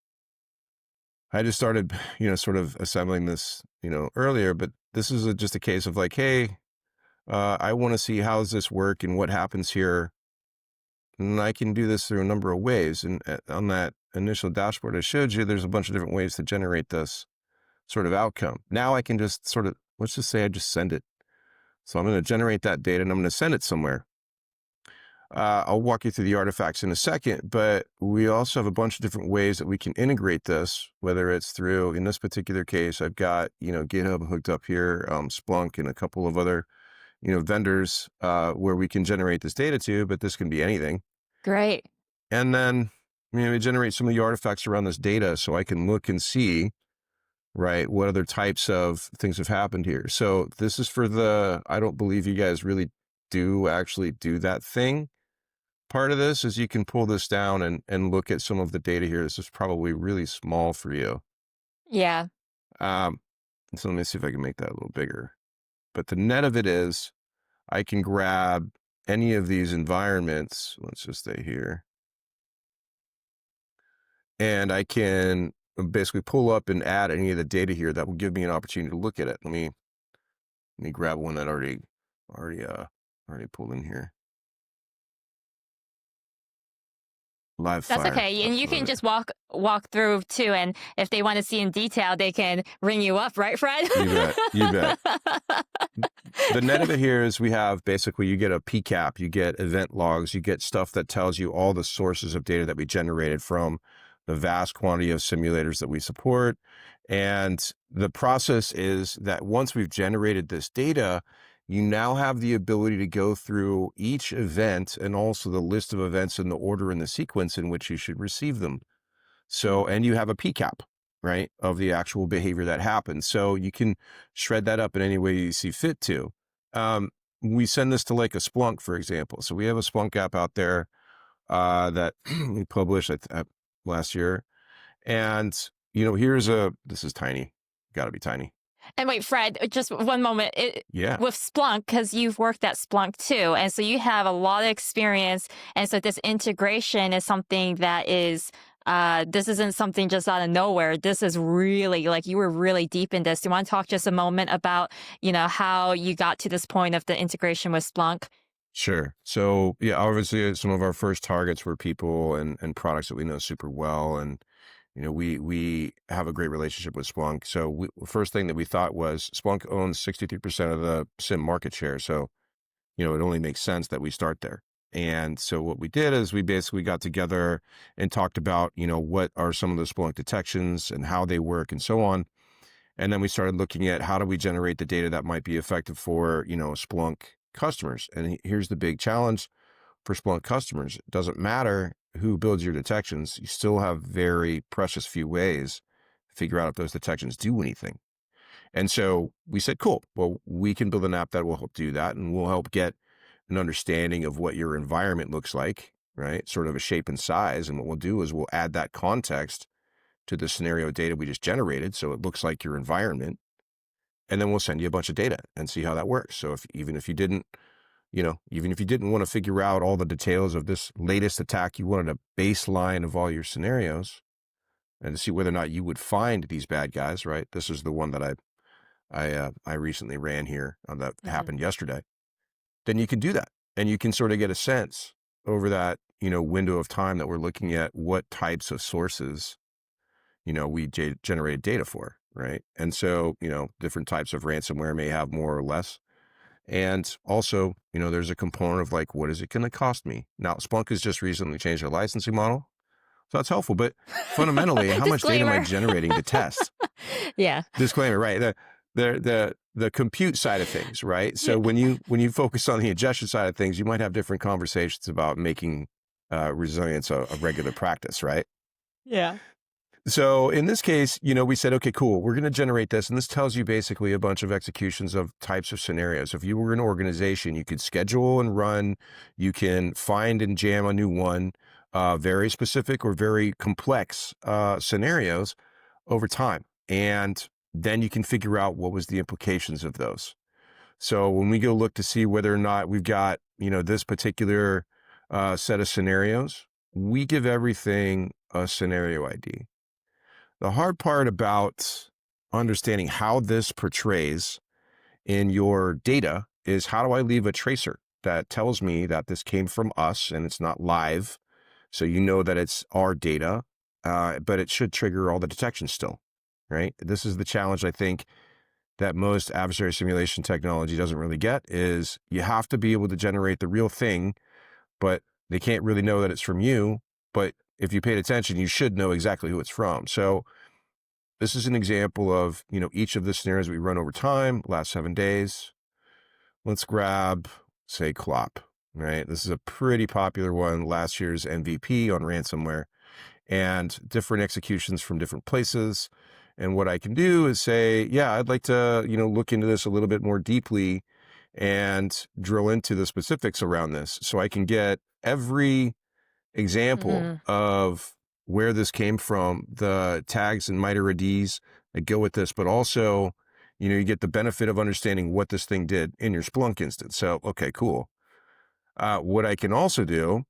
I just started, sort of assembling this, earlier, but this is just a case of like, hey, I want to see how does this work and what happens here. And I can do this through a number of ways. And on that initial dashboard I showed you, there's a bunch of different ways to generate this sort of outcome. Now I can just sort of, let's just say I just send it. So I'm going to generate that data and I'm going to send it somewhere. I'll walk you through the artifacts in a second, but we also have a bunch of different ways that we can integrate this, whether it's through, in this particular case, I've got, GitHub hooked up here, Splunk and a couple of other, vendors where we can generate this data to, but this can be anything. Great. And then, we generate some of the artifacts around this data so I can look and see, right, what other types of things have happened here. So this is for I don't believe you guys really do actually do that thing. Part of this is you can pull this down and look at some of the data here. This is probably really small for you. Yeah. So let me see if I can make that a little bigger. But the net of it is I can grab any of these environments. Let's just stay here. And I can basically pull up and add any of the data here that will give me an opportunity to look at it. Let me grab one that already pulled in here. Live That's fire. okay. And you can just walk through too. And if they want to see in detail, they can ring you up, right, Fred? You bet. The net of it here is we have basically, you get a PCAP, you get event logs, you get stuff that tells you all the sources of data that we generated from the vast quantity of simulators that we support. And the process is that once we've generated this data, you now have the ability to go through each event and also the list of events in the order and the sequence in which you should receive them. So, and you have a PCAP, right, of the actual behavior that happened. So you can shred that up in any way you see fit to. We send this to like a Splunk, for example. So we have a Splunk app out there that we published last year. And, this is tiny, got to be tiny. And wait, Fred, just one moment. Yeah. With Splunk, because you've worked at Splunk too, and so you have a lot of experience. And so this integration is something that is, this isn't something just out of nowhere. This is really like you were really deep in this. Do you want to talk just a moment about, how you got to this point of the integration with Splunk? Sure. So yeah, obviously some of our first targets were people and products that we know super well. And, we have a great relationship with Splunk. So first thing that we thought was Splunk owns 63% of the SIM market share. So, it only makes sense that we start there. And so what we did is we basically got together and talked about, what are some of the Splunk detections and how they work and so on. And then we started looking at how do we generate the data that might be effective for, Splunk customers. And here's the big challenge for Splunk customers. It doesn't matter who builds your detections. You still have very precious few ways to figure out if those detections do anything. And so we said, cool, well, we can build an app that will help do that. And we'll help get an understanding of what your environment looks like, right? Sort of a shape and size. And what we'll do is we'll add that context to the scenario data we just generated. So it looks like your environment. And then we'll send you a bunch of data and see how that works. So even if you didn't want to figure out all the details of this latest attack, you wanted a baseline of all your scenarios and to see whether or not you would find these bad guys, right? This is the one that I recently ran here that happened yesterday. Then you can do that and you can sort of get a sense over that, window of time that we're looking at what types of sources, we generated data for, right? And so, different types of ransomware may have more or less. And also, there's a component of like, what is it going to cost me? Now, Splunk has just recently changed their licensing model. So that's helpful. But fundamentally, how much data am I generating to test? Yeah. Disclaimer, right? The compute side of things, right? So when you focus on the ingestion side of things, you might have different conversations about making resilience a regular practice, right? Yeah. So in this case, we said, okay, cool, we're going to generate this. And this tells you basically a bunch of executions of types of scenarios. If you were an organization, you could schedule and run, you can find and jam a new one, very specific or very complex scenarios over time. And then you can figure out what was the implications of those. So when we go look to see whether or not we've got, this particular set of scenarios, we give everything a scenario ID. The hard part about understanding how this portrays in your data is, how do I leave a tracer that tells me that this came from us and it's not live? So you know that it's our data, but it should trigger all the detections still, right? This is the challenge, I think, that most adversary simulation technology doesn't really get, is you have to be able to generate the real thing, but they can't really know that it's from you. But if you paid attention, you should know exactly who it's from. So this is an example of, each of the scenarios we run over time, last 7 days. Let's grab, say, Clop, right? This is a pretty popular one, last year's MVP on ransomware, and different executions from different places. And what I can do is say, yeah, I'd like to, look into this a little bit more deeply and drill into the specifics around this, so I can get every example Mhm. of where this came from, the tags and MITRE IDs that go with this, but also, you get the benefit of understanding what this thing did in your Splunk instance. So, okay, cool. What I can also do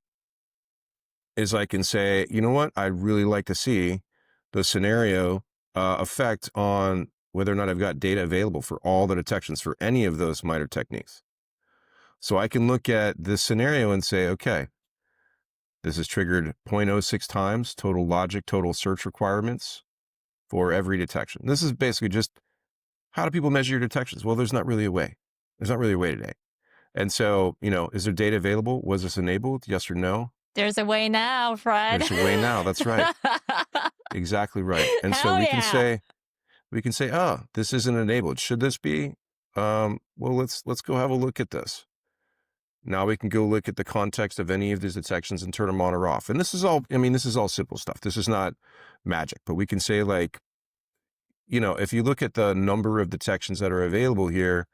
is I can say, you know what, I'd really like to see the scenario effect on whether or not I've got data available for all the detections for any of those MITRE techniques. So I can look at this scenario and say, okay, this is triggered 0.06 times total logic, total search requirements for every detection. This is basically just, how do people measure your detections? Well, there's not really a way. There's not really a way today. And so, is there data available? Was this enabled? Yes or no? There's a way now, Fred. There's a way now. That's right. Exactly right. And so Hell yeah. we can say, oh, this isn't enabled. Should this be? Well, let's go have a look at this. Now we can go look at the context of any of these detections and turn them on or off. And this is all, this is all simple stuff. This is not magic, but we can say, like, if you look at the number of detections that are available here,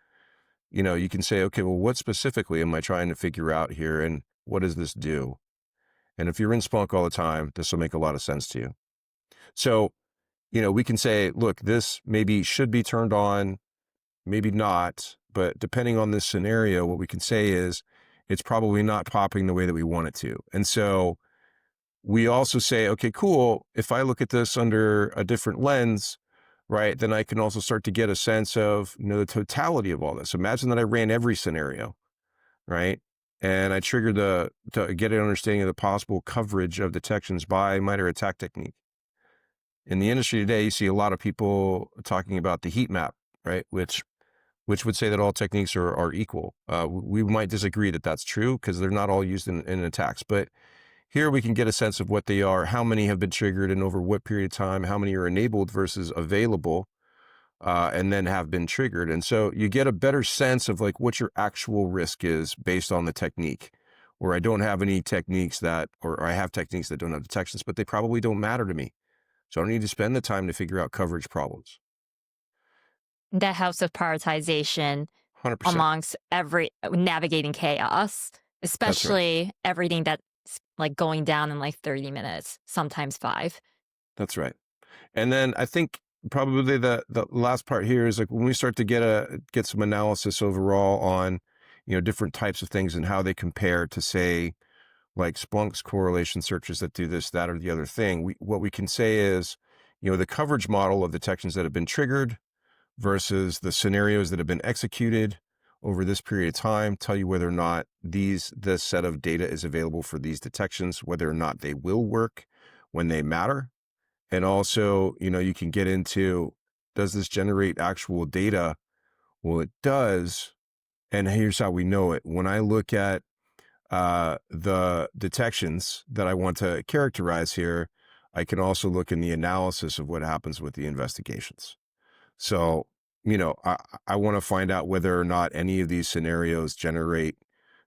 you can say, okay, well, what specifically am I trying to figure out here? And what does this do? And if you're in Splunk all the time, this will make a lot of sense to you. So, we can say, look, this maybe should be turned on, maybe not, but depending on this scenario, what we can say is it's probably not popping the way that we want it to. And so we also say, okay, cool. If I look at this under a different lens, right, then I can also start to get a sense of, the totality of all this. Imagine that I ran every scenario, right? And I triggered to get an understanding of the possible coverage of detections by MITRE attack technique. In the industry today, you see a lot of people talking about the heat map, right? Which would say that all techniques are equal. We might disagree that that's true, because they're not all used in attacks. But here we can get a sense of what they are, how many have been triggered and over what period of time, how many are enabled versus available, and then have been triggered. And so you get a better sense of, like, what your actual risk is based on the technique. Where I don't have any techniques or I have techniques that don't have detections, but they probably don't matter to me. So I don't need to spend the time to figure out coverage problems. That helps with prioritization 100%. amongst every navigating chaos, That's right. especially everything that's like going down in like 30 minutes, sometimes 5. That's right. And then I think probably the last part here is, like, when we start to get some analysis overall on, different types of things and how they compare to, say, like Splunk's correlation searches that do this, that, or the other thing. What we can say is, the coverage model of detections that have been triggered versus the scenarios that have been executed over this period of time tell you whether or not this set of data is available for these detections, whether or not they will work when they matter. And also, you can get into, does this generate actual data? Well, it does. And here's how we know it. When I look at the detections that I want to characterize here, I can also look in the analysis of what happens with the investigations. So, I want to find out whether or not any of these scenarios generate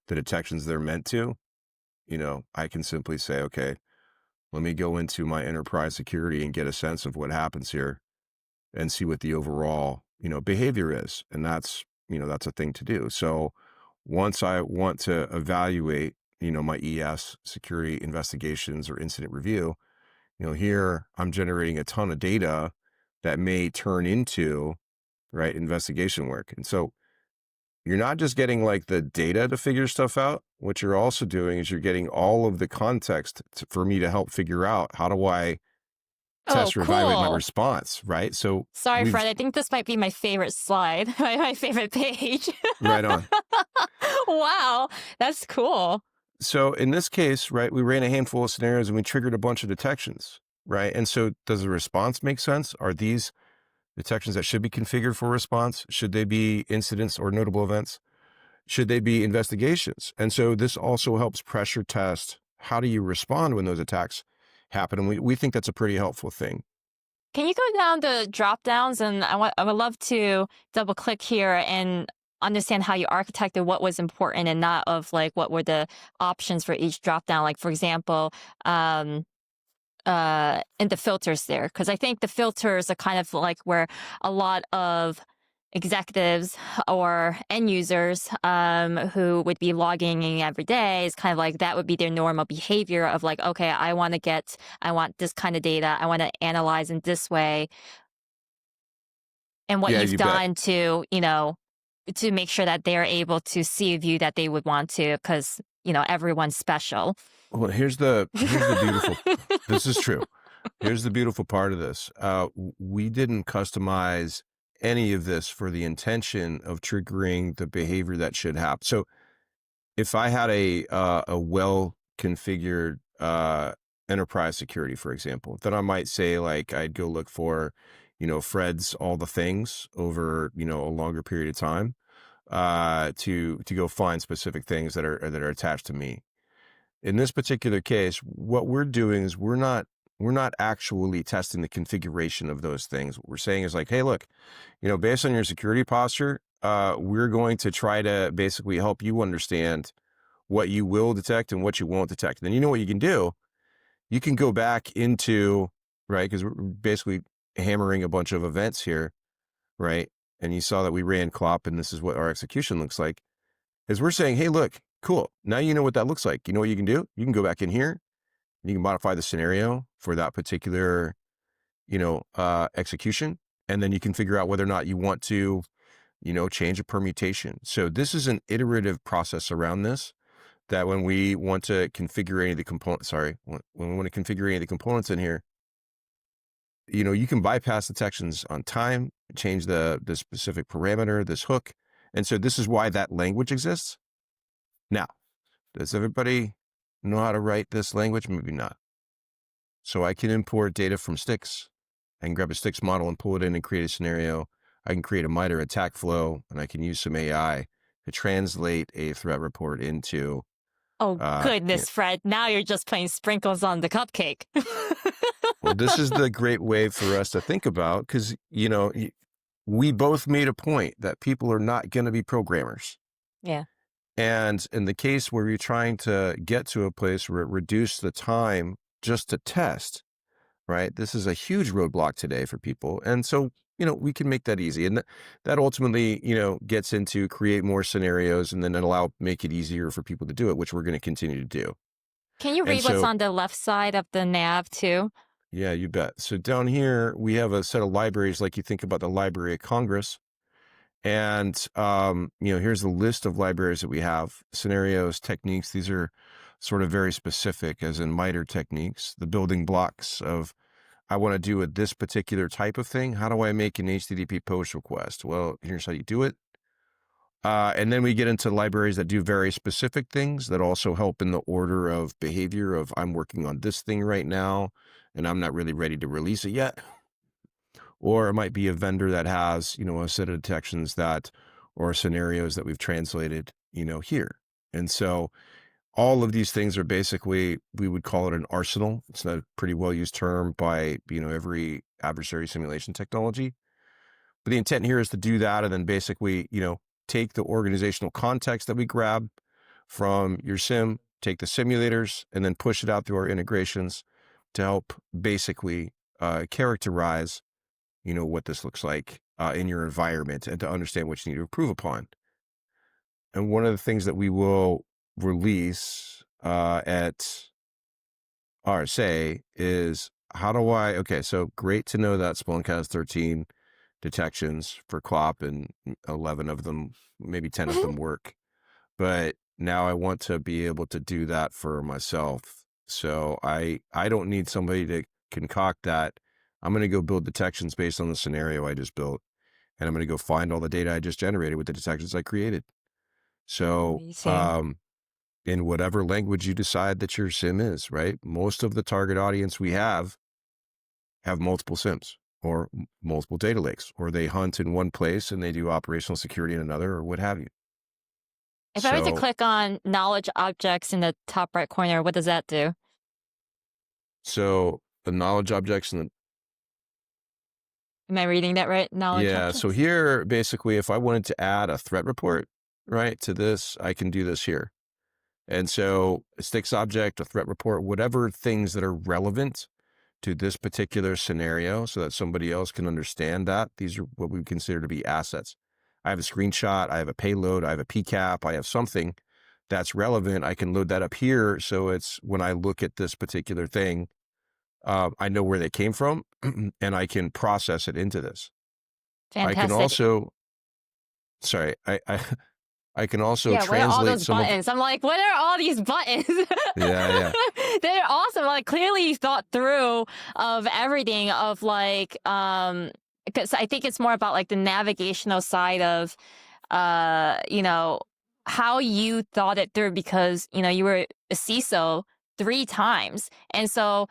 the detections they're meant to. I can simply say, okay, let me go into my enterprise security and get a sense of what happens here and see what the overall, behavior is. And that's a thing to do. So once I want to evaluate, my ES, security investigations or incident review, here I'm generating a ton of data that may turn into, right, investigation work. And so you're not just getting, like, the data to figure stuff out. What you're also doing is you're getting all of the context for me to help figure out, how do I Oh, test or evaluate my cool. response, right? So Sorry, we've Fred. I think this might be my favorite slide, my favorite page. right on. Wow, that's cool. So in this case, right, we ran a handful of scenarios and we triggered a bunch of detections, right? And so does the response make sense? Are these detections that should be configured for response? Should they be incidents or notable events? Should they be investigations? And so this also helps pressure test how do you respond when those attacks happen? And we think that's a pretty helpful thing. Can you go down the drop downs? And I would love to double click here and understand how you architected what was important and not of like what were the options for each drop down. Like, for example, um, in the filters there, because I think the filters are kind of like where a lot of executives or end users who would be logging in every day is kind of like that would be their normal behavior of like, okay, I want this kind of data, I want to analyze in this way, and what Yeah, you've you bet. done to, to make sure that they're able to see a view that they would want to, because, everyone's special. Well, here's the beautiful. This is true. Here's the beautiful part of this. We didn't customize any of this for the intention of triggering the behavior that should happen. So if I had a well configured enterprise security, for example, then I might say like I'd go look for, Fred's all the things over a longer period of time to go find specific things that are attached to me. In this particular case, what we're doing is we're not actually testing the configuration of those things. What we're saying is like, hey, look, based on your security posture, we're going to try to basically help you understand what you will detect and what you won't detect. And then you know what you can do? You can go back into, right, because we're basically hammering a bunch of events here, right? And you saw that we ran CLOP and this is what our execution looks like, is we're saying, hey, look, cool. Now you know what that looks like. You know what you can do? You can go back in here and you can modify the scenario for that particular, execution. And then you can figure out whether or not you want to, change a permutation. So this is an iterative process around this that when we want to configure any of the components, when we want to configure any of the components in here, you can bypass detections on time, change the specific parameter, this hook. And so this is why that language exists. Now, does everybody know how to write this language? Maybe not. So I can import data from sticks. I can grab a sticks model and pull it in and create a scenario. I can create a MITRE attack flow, and I can use some AI to translate a threat report into, Oh, uh, you know, goodness, Fred. Now you're just putting sprinkles on the cupcake. well, this is the great way for us to think about because, we both made a point that people are not going to be programmers. Yeah. And in the case where you're trying to get to a place where it reduces the time just to test, right? This is a huge roadblock today for people. And so, we can make that easy. And that ultimately, gets into create more scenarios and then make it easier for people to do it, which we're going to continue to do. Can you And read what's so, on the left side of the nav too? yeah, you bet. So down here, we have a set of libraries, like you think about the Library of Congress. And, here's the list of libraries that we have, scenarios, techniques. These are sort of very specific, as in MITRE techniques, the building blocks of, I want to do this particular type of thing. How do I make an HTTP post request? Well, here's how you do it. And then we get into libraries that do very specific things that also help in the order of behavior of I'm working on this thing right now, and I'm not really ready to release it yet. Or it might be a vendor that has, a set of detections or scenarios that we've translated, here. And so all of these things are basically, we would call it an arsenal. It's a pretty well-used term by, every adversary simulation technology. But the intent here is to do that and then basically, take the organizational context that we grab from your SIM, take the simulators, and then push it out through our integrations to help basically characterize, what this looks like in your environment and to understand what you need to improve upon. And one of the things that we will release at RSA is okay, so great to know that Splunk has 13 detections for CLOP and 11 of them, maybe 10 of them work. But now I want to be able to do that for myself. So I don't need somebody to concoct that I'm going to go build detections based on the scenario I just built. And I'm going to go find all the data I just generated with the detections I created. So, Amazing. in whatever language you decide that your SIM is, right? Most of the target audience we have multiple SIMs or multiple data lakes, or they hunt in one place and they do operational security in another, or what have you. If I were to So, click on knowledge objects in the top right corner, what does that do? so the knowledge objects and Am I reading that right? Knowledge yeah. So objects? here, basically, if I wanted to add a threat report, right, to this, I can do this here. And so a sticks object, a threat report, whatever things that are relevant to this particular scenario so that somebody else can understand that. These are what we consider to be assets. I have a screenshot, I have a payload, I have a PCAP, I have something that's relevant. I can load that up here. So it's when I look at this particular thing, I know where they came from and I can process it into this. I can Fantastic. also, sorry, I can also Yeah, what are all translate those some of, buttons? I'm like, what are all these buttons? yeah, yeah. They're awesome. Like clearly you thought through of everything of like because I think it's more about like the navigational side of you know, how you thought it through because, you were a CISO 3 times. And so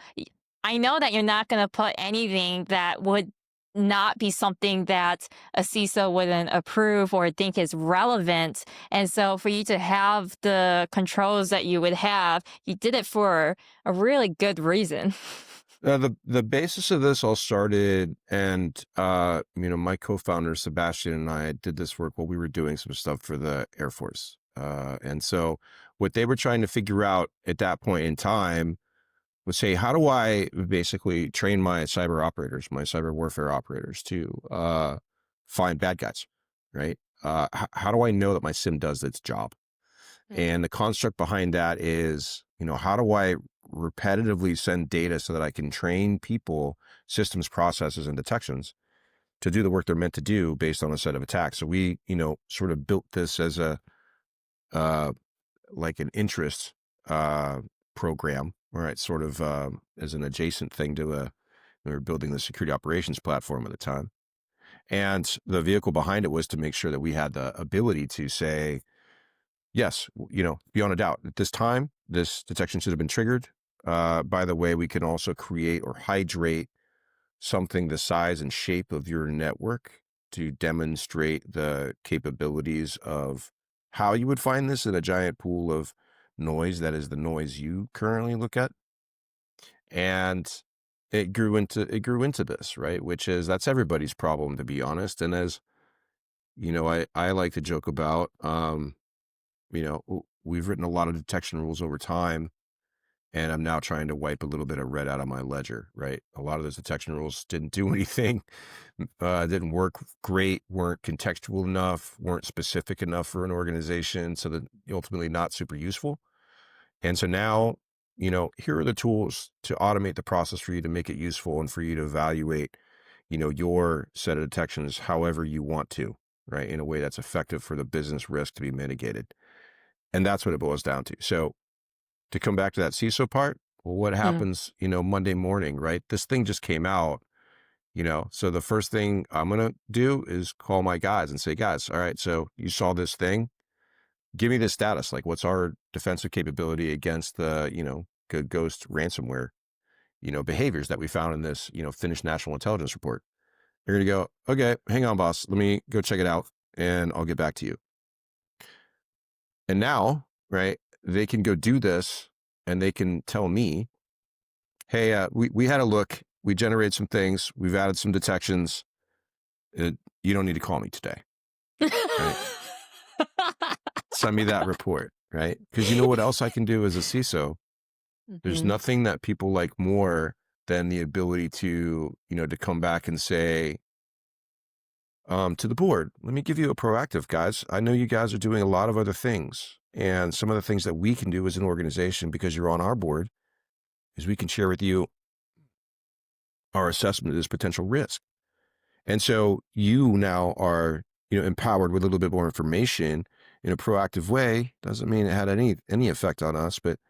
I know that you're not going to put anything that would not be something that a CISO wouldn't approve or think is relevant. And so for you to have the controls that you would have, you did it for a really good reason. The basis of this all started, and my co-founder Sebastian and I did this work while we were doing some stuff for the Air Force. And so what they were trying to figure out at that point in time was, say, how do I basically train my cyber operators, my cyber warfare operators to find bad guys, right? How do I know that my SIM does its job? Mm. And the construct behind that is, how do I repetitively send data so that I can train people, systems, processes, and detections to do the work they're meant to do based on a set of attacks? So we, sort of built this as a, uh, like an interest program, right? Sort of as an adjacent thing to we were building the security operations platform at the time. And the vehicle behind it was to make sure that we had the ability to say, yes, beyond a doubt, at this time, this detection should have been triggered. By the way, we can also create or hydrate something the size and shape of your network to demonstrate the capabilities of how you would find this in a giant pool of noise that is the noise you currently look at. And it grew into this, right? Which is that's everybody's problem, to be honest. And as I like to joke about, we've written a lot of detection rules over time, and I'm now trying to wipe a little bit of red out of my ledger, right? A lot of those detection rules didn't do anything, didn't work great, weren't contextual enough, weren't specific enough for an organization, so that ultimately not super useful. And so now, here are the tools to automate the process for you to make it useful and for you to evaluate, your set of detections however you want to, right? In a way that's effective for the business risk to be mitigated. And that's what it boils down to. So to come back to that CISO part, well, what Mm. happens, Monday morning, right? This thing just came out, so the first thing I'm going to do is call my guys and say, guys, all right, so you saw this thing, give me the status. Like, what's our defensive capability against the, ghost ransomware, behaviors that we found in this, finished national intelligence report? They're going to go, okay, hang on, boss. Let me go check it out and I'll get back to you. And now, right, they can go do this and they can tell me, hey, we had a look, we generated some things, we've added some detections. You don't need to call me today, right? Send me that report, right? Because you know what else I can do as a CISO? There's Mhm. nothing that people like more than the ability to, to come back and say, to the board, let me give you a proactive, guys. I know you guys are doing a lot of other things. And some of the things that we can do as an organization, because you're on our board, is we can share with you our assessment of this potential risk. And so you now are, empowered with a little bit more information in a proactive way. Doesn't mean it had any effect on us, but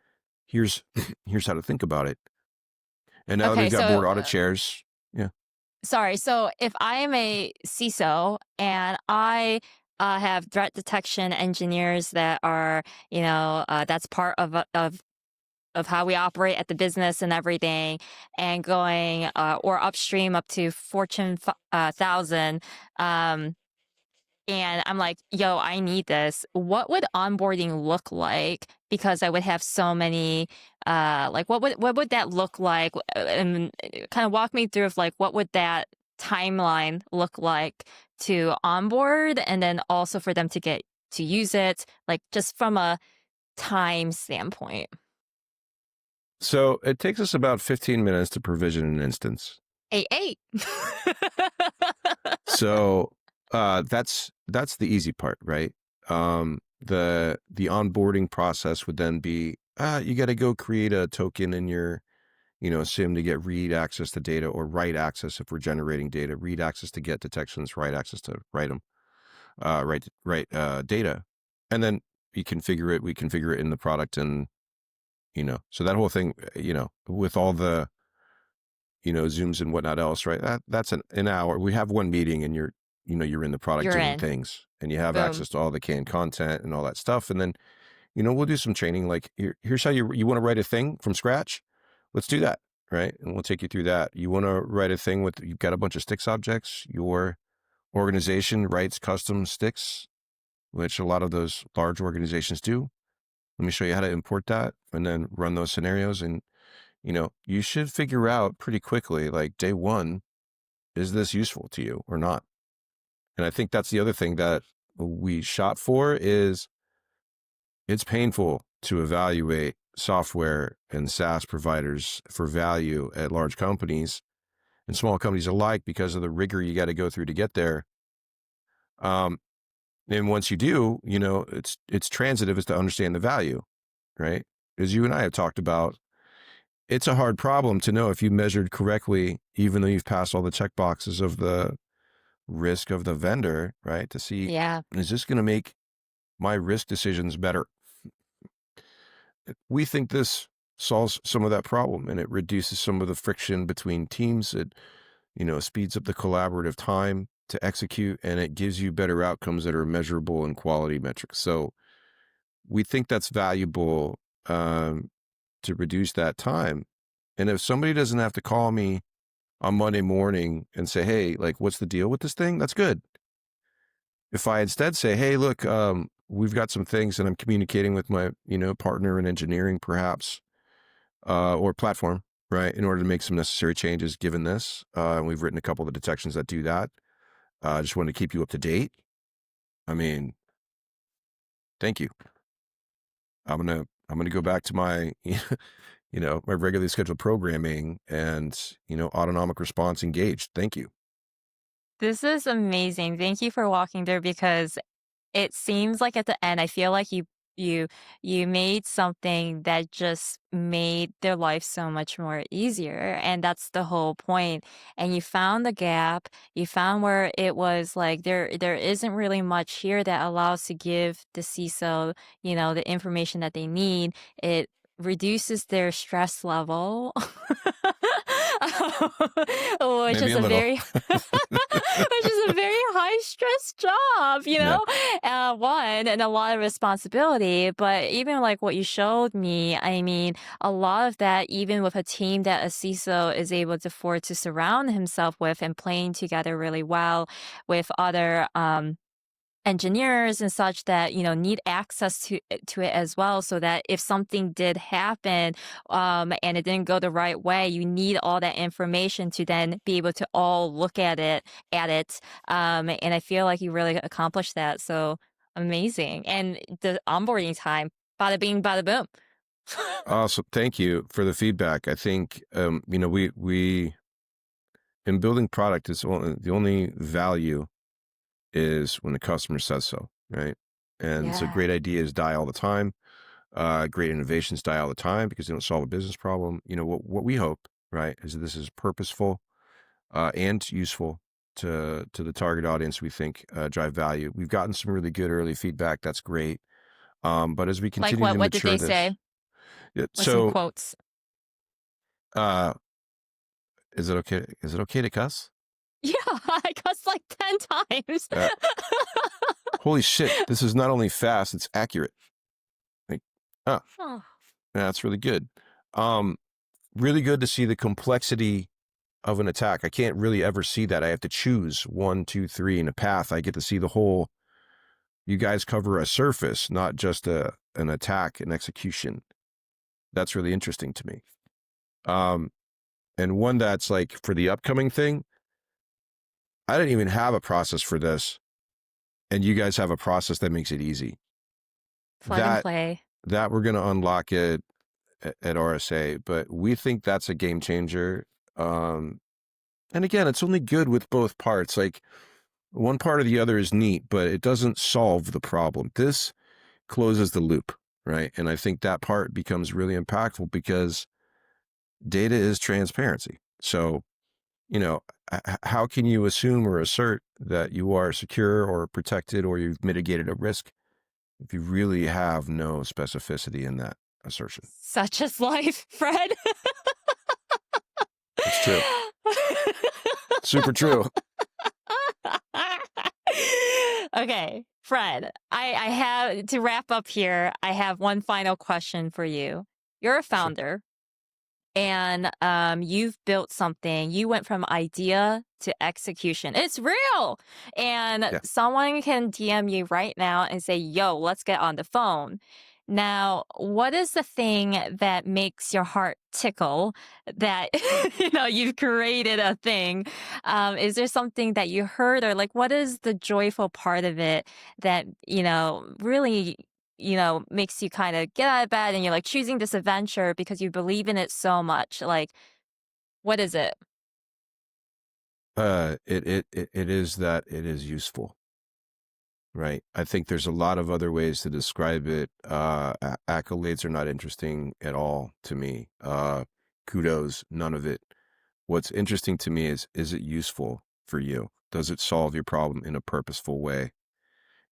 here's here's how to think about it. And now they've Okay, got board so audit chairs. Yeah. sorry. So if I am a CISO and I have threat detection engineers that are, that's part of how we operate at the business and everything, and going or upstream up to Fortune 1000. Um, and I'm like, yo, I need this. What would onboarding look like? Because I would have so many, like, what would that look like? And kind of walk me through of like, what would that timeline look like to onboard, and then also for them to get to use it, like just from a time standpoint. So it takes us about 15 minutes to provision an instance. Eight. So that's the easy part, right? The onboarding process would then be you got to go create a token in your SIM to get read access to data, or write access if we're generating data, read access to get detections, write access to write them, write data, and then you configure it. We configure it in the product, and so that whole thing, with all the Zooms and whatnot else, right? That's an hour. We have one meeting, and you're in the product You're doing in. things, and you have Boom. access to all the canned content and all that stuff. And then, we'll do some training. Like, here's how you want to write a thing from scratch. Let's do that. Right. And we'll take you through that. You want to write a thing you've got a bunch of sticks objects. Your organization writes custom sticks, which a lot of those large organizations do. Let me show you how to import that and then run those scenarios. And, you should figure out pretty quickly, like day one, is this useful to you or not? And I think that's the other thing that we shot for is it's painful to evaluate software and SaaS providers for value at large companies and small companies alike because of the rigor you got to go through to get there. Um, and once you do, it's transitive is to understand the value, right? As you and I have talked about, it's a hard problem to know if you measured correctly, even though you've passed all the check boxes of the risk of the vendor, right? To see, Yeah. is this going to make my risk decisions better? We think this solves some of that problem, and it reduces some of the friction between teams. It, speeds up the collaborative time to execute, and it gives you better outcomes that are measurable in quality metrics. So we think that's valuable to reduce that time. And if somebody doesn't have to call me on Monday morning and say, hey, like, what's the deal with this thing? That's good. If I instead say, hey, look, we've got some things and I'm communicating with my, partner in engineering, perhaps, or platform, right, in order to make some necessary changes given this. We've written a couple of the detections that do that. I just wanted to keep you up to date. I mean, thank you. I'm gonna go back to my, my regularly scheduled programming and, autonomic response engaged. Thank you. This is amazing. Thank you for walking through, because it seems like at the end, I feel like you you made something that just made their life so much more easier, and that's the whole point. And you found the gap, you found where it was like there isn't really much here that allows to give the CISO, the information that they need. It reduces their stress level. Which Maybe is a a little. very which is a very high stress job, Yeah. one, and a lot of responsibility. But even like what you showed me, I mean, a lot of that, even with a team that a CISO is able to afford to surround himself with, and playing together really well with other engineers and such that need access to it as well, so that if something did happen and it didn't go the right way, you need all that information to then be able to all look at it. And I feel like you really accomplished that, so amazing. And the onboarding time, bada bing bada boom. Awesome. Thank you for the feedback. I think, we in building product, the only value is when the customer says so, right? And so Yeah. great ideas die all the time. Great innovations die all the time because they don't solve a business problem. What we hope, right, is that this is purposeful and useful to the target audience. We think drive value. We've gotten some really good early feedback. That's great. But as we Like continue what to what did mature they this, say? yeah, With some so quotes. uh, is it okay? Is it okay to cuss? Yeah, I cussed like 10 times. Uh, holy shit, this is not only fast, it's accurate. Like, oh, Oh, yeah, that's really good. Um, really good to see the complexity of an attack. I can't really ever see that. I have to choose 1, 2, 3 in a path. I get to see the whole. You guys cover a surface, not just an attack and execution. That's really interesting to me. Um, and one that's like for the upcoming thing, I didn't even have a process for this, and you guys have a process that makes it easy. plug and That play. that we're going to unlock it at RSA, but we think that's a game changer. Um, and again, it's only good with both parts. Like one part or the other is neat, but it doesn't solve the problem. This closes the loop, right? And I think that part becomes really impactful because data is transparency. So, you know, how can you assume or assert that you are secure or protected or you've mitigated a risk if you really have no specificity in that assertion? Such is life, Fred. It's true. Super true. Okay, Fred, I have to wrap up here. I have one final question for you. You're a Sure. founder and you've built something. You went from idea to execution. It's real. And Yeah. someone can DM you right now and say, yo, let's get on the phone. Now, what is the thing that makes your heart tickle that you've created a thing? Is there something that you heard, or like what is the joyful part of it that really makes you kind of get out of bed and you're like choosing this adventure because you believe in it so much. Like, what is it? It is that it is useful, right? I think there's a lot of other ways to describe it. Accolades are not interesting at all to me. Kudos, none of it. What's interesting to me is it useful for you? Does it solve your problem in a purposeful way?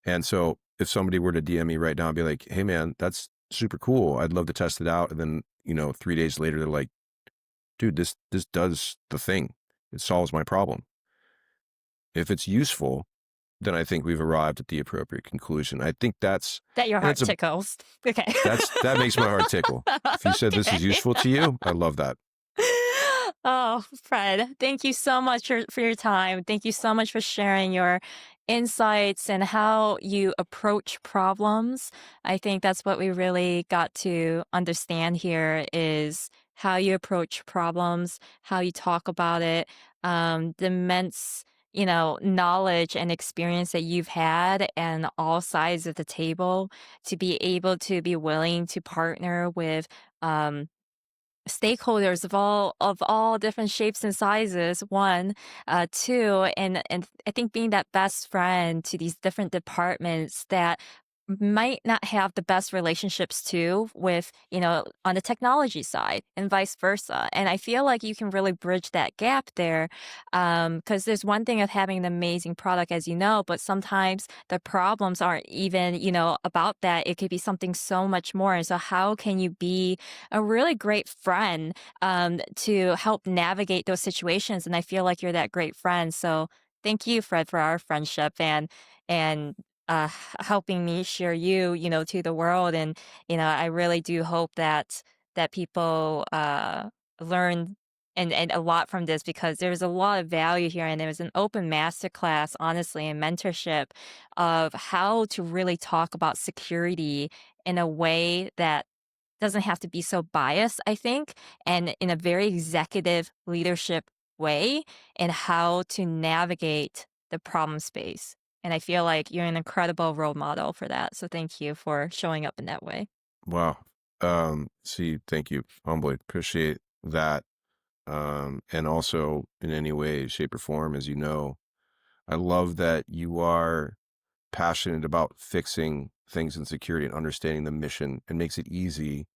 And so if somebody were to DM me right now and be like, hey man, that's super cool. I'd love to test it out. And then, 3 days later, they're like, dude, this does the thing. It solves my problem. If it's useful, then I think we've arrived at the appropriate conclusion. I think That your and heart tickles. Okay. that makes my heart tickle. If you said this is Okay. useful to you, I love that. Oh, Fred, thank you so much for your time. Thank you so much for sharing your insights and how you approach problems. I think that's what we really got to understand here is how you approach problems, how you talk about it, the immense, knowledge and experience that you've had and all sides of the table to be able to be willing to partner with stakeholders of all different shapes and sizes, one, two, and I think being that best friend to these different departments that might not have the best relationships too with, on the technology side and vice versa. And I feel like you can really bridge that gap there. Because there's one thing of having an amazing product, as you know, but sometimes the problems aren't even, about that. It could be something so much more. And so how can you be a really great friend to help navigate those situations? And I feel like you're that great friend. So thank you, Fred, for our friendship and helping me share you, to the world. And, I really do hope that people learn and a lot from this because there's a lot of value here. And there was an open masterclass, honestly, and mentorship of how to really talk about security in a way that doesn't have to be so biased, I think, and in a very executive leadership way, and how to navigate the problem space. And I feel like you're an incredible role model for that. So thank you for showing up in that way. Wow. See, thank you. Humbly appreciate that. And also in any way, shape, or form, as you know, I love that you are passionate about fixing things in security and understanding the mission. It makes it easy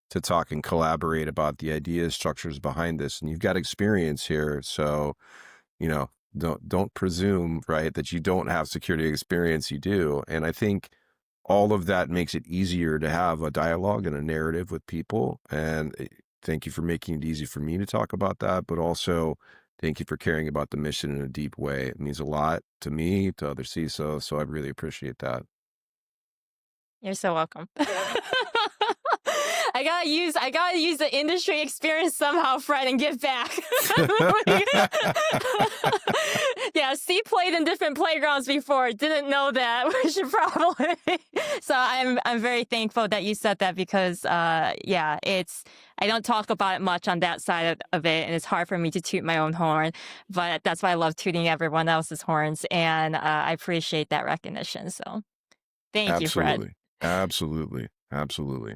to talk and collaborate about the ideas, structures behind this. And you've got experience here. So, you know, don't presume, right, that you don't have security experience. You do. And I think all of that makes it easier to have a dialogue and a narrative with people. And thank you for making it easy for me to talk about that, but also Thank you for caring about the mission in a deep way. It means a lot to me, to other CISOs, so I really appreciate that. You're so welcome. I gotta use the industry experience somehow, Fred, and give back. Yeah, C played in different playgrounds before. Didn't know that. We should probably. So I'm very thankful that you said that because yeah, it's I don't talk about it much on that side of it, and it's hard for me to toot my own horn. But that's why I love tooting everyone else's horns, and I appreciate that recognition. So thank you, Fred. Absolutely. Absolutely. Absolutely.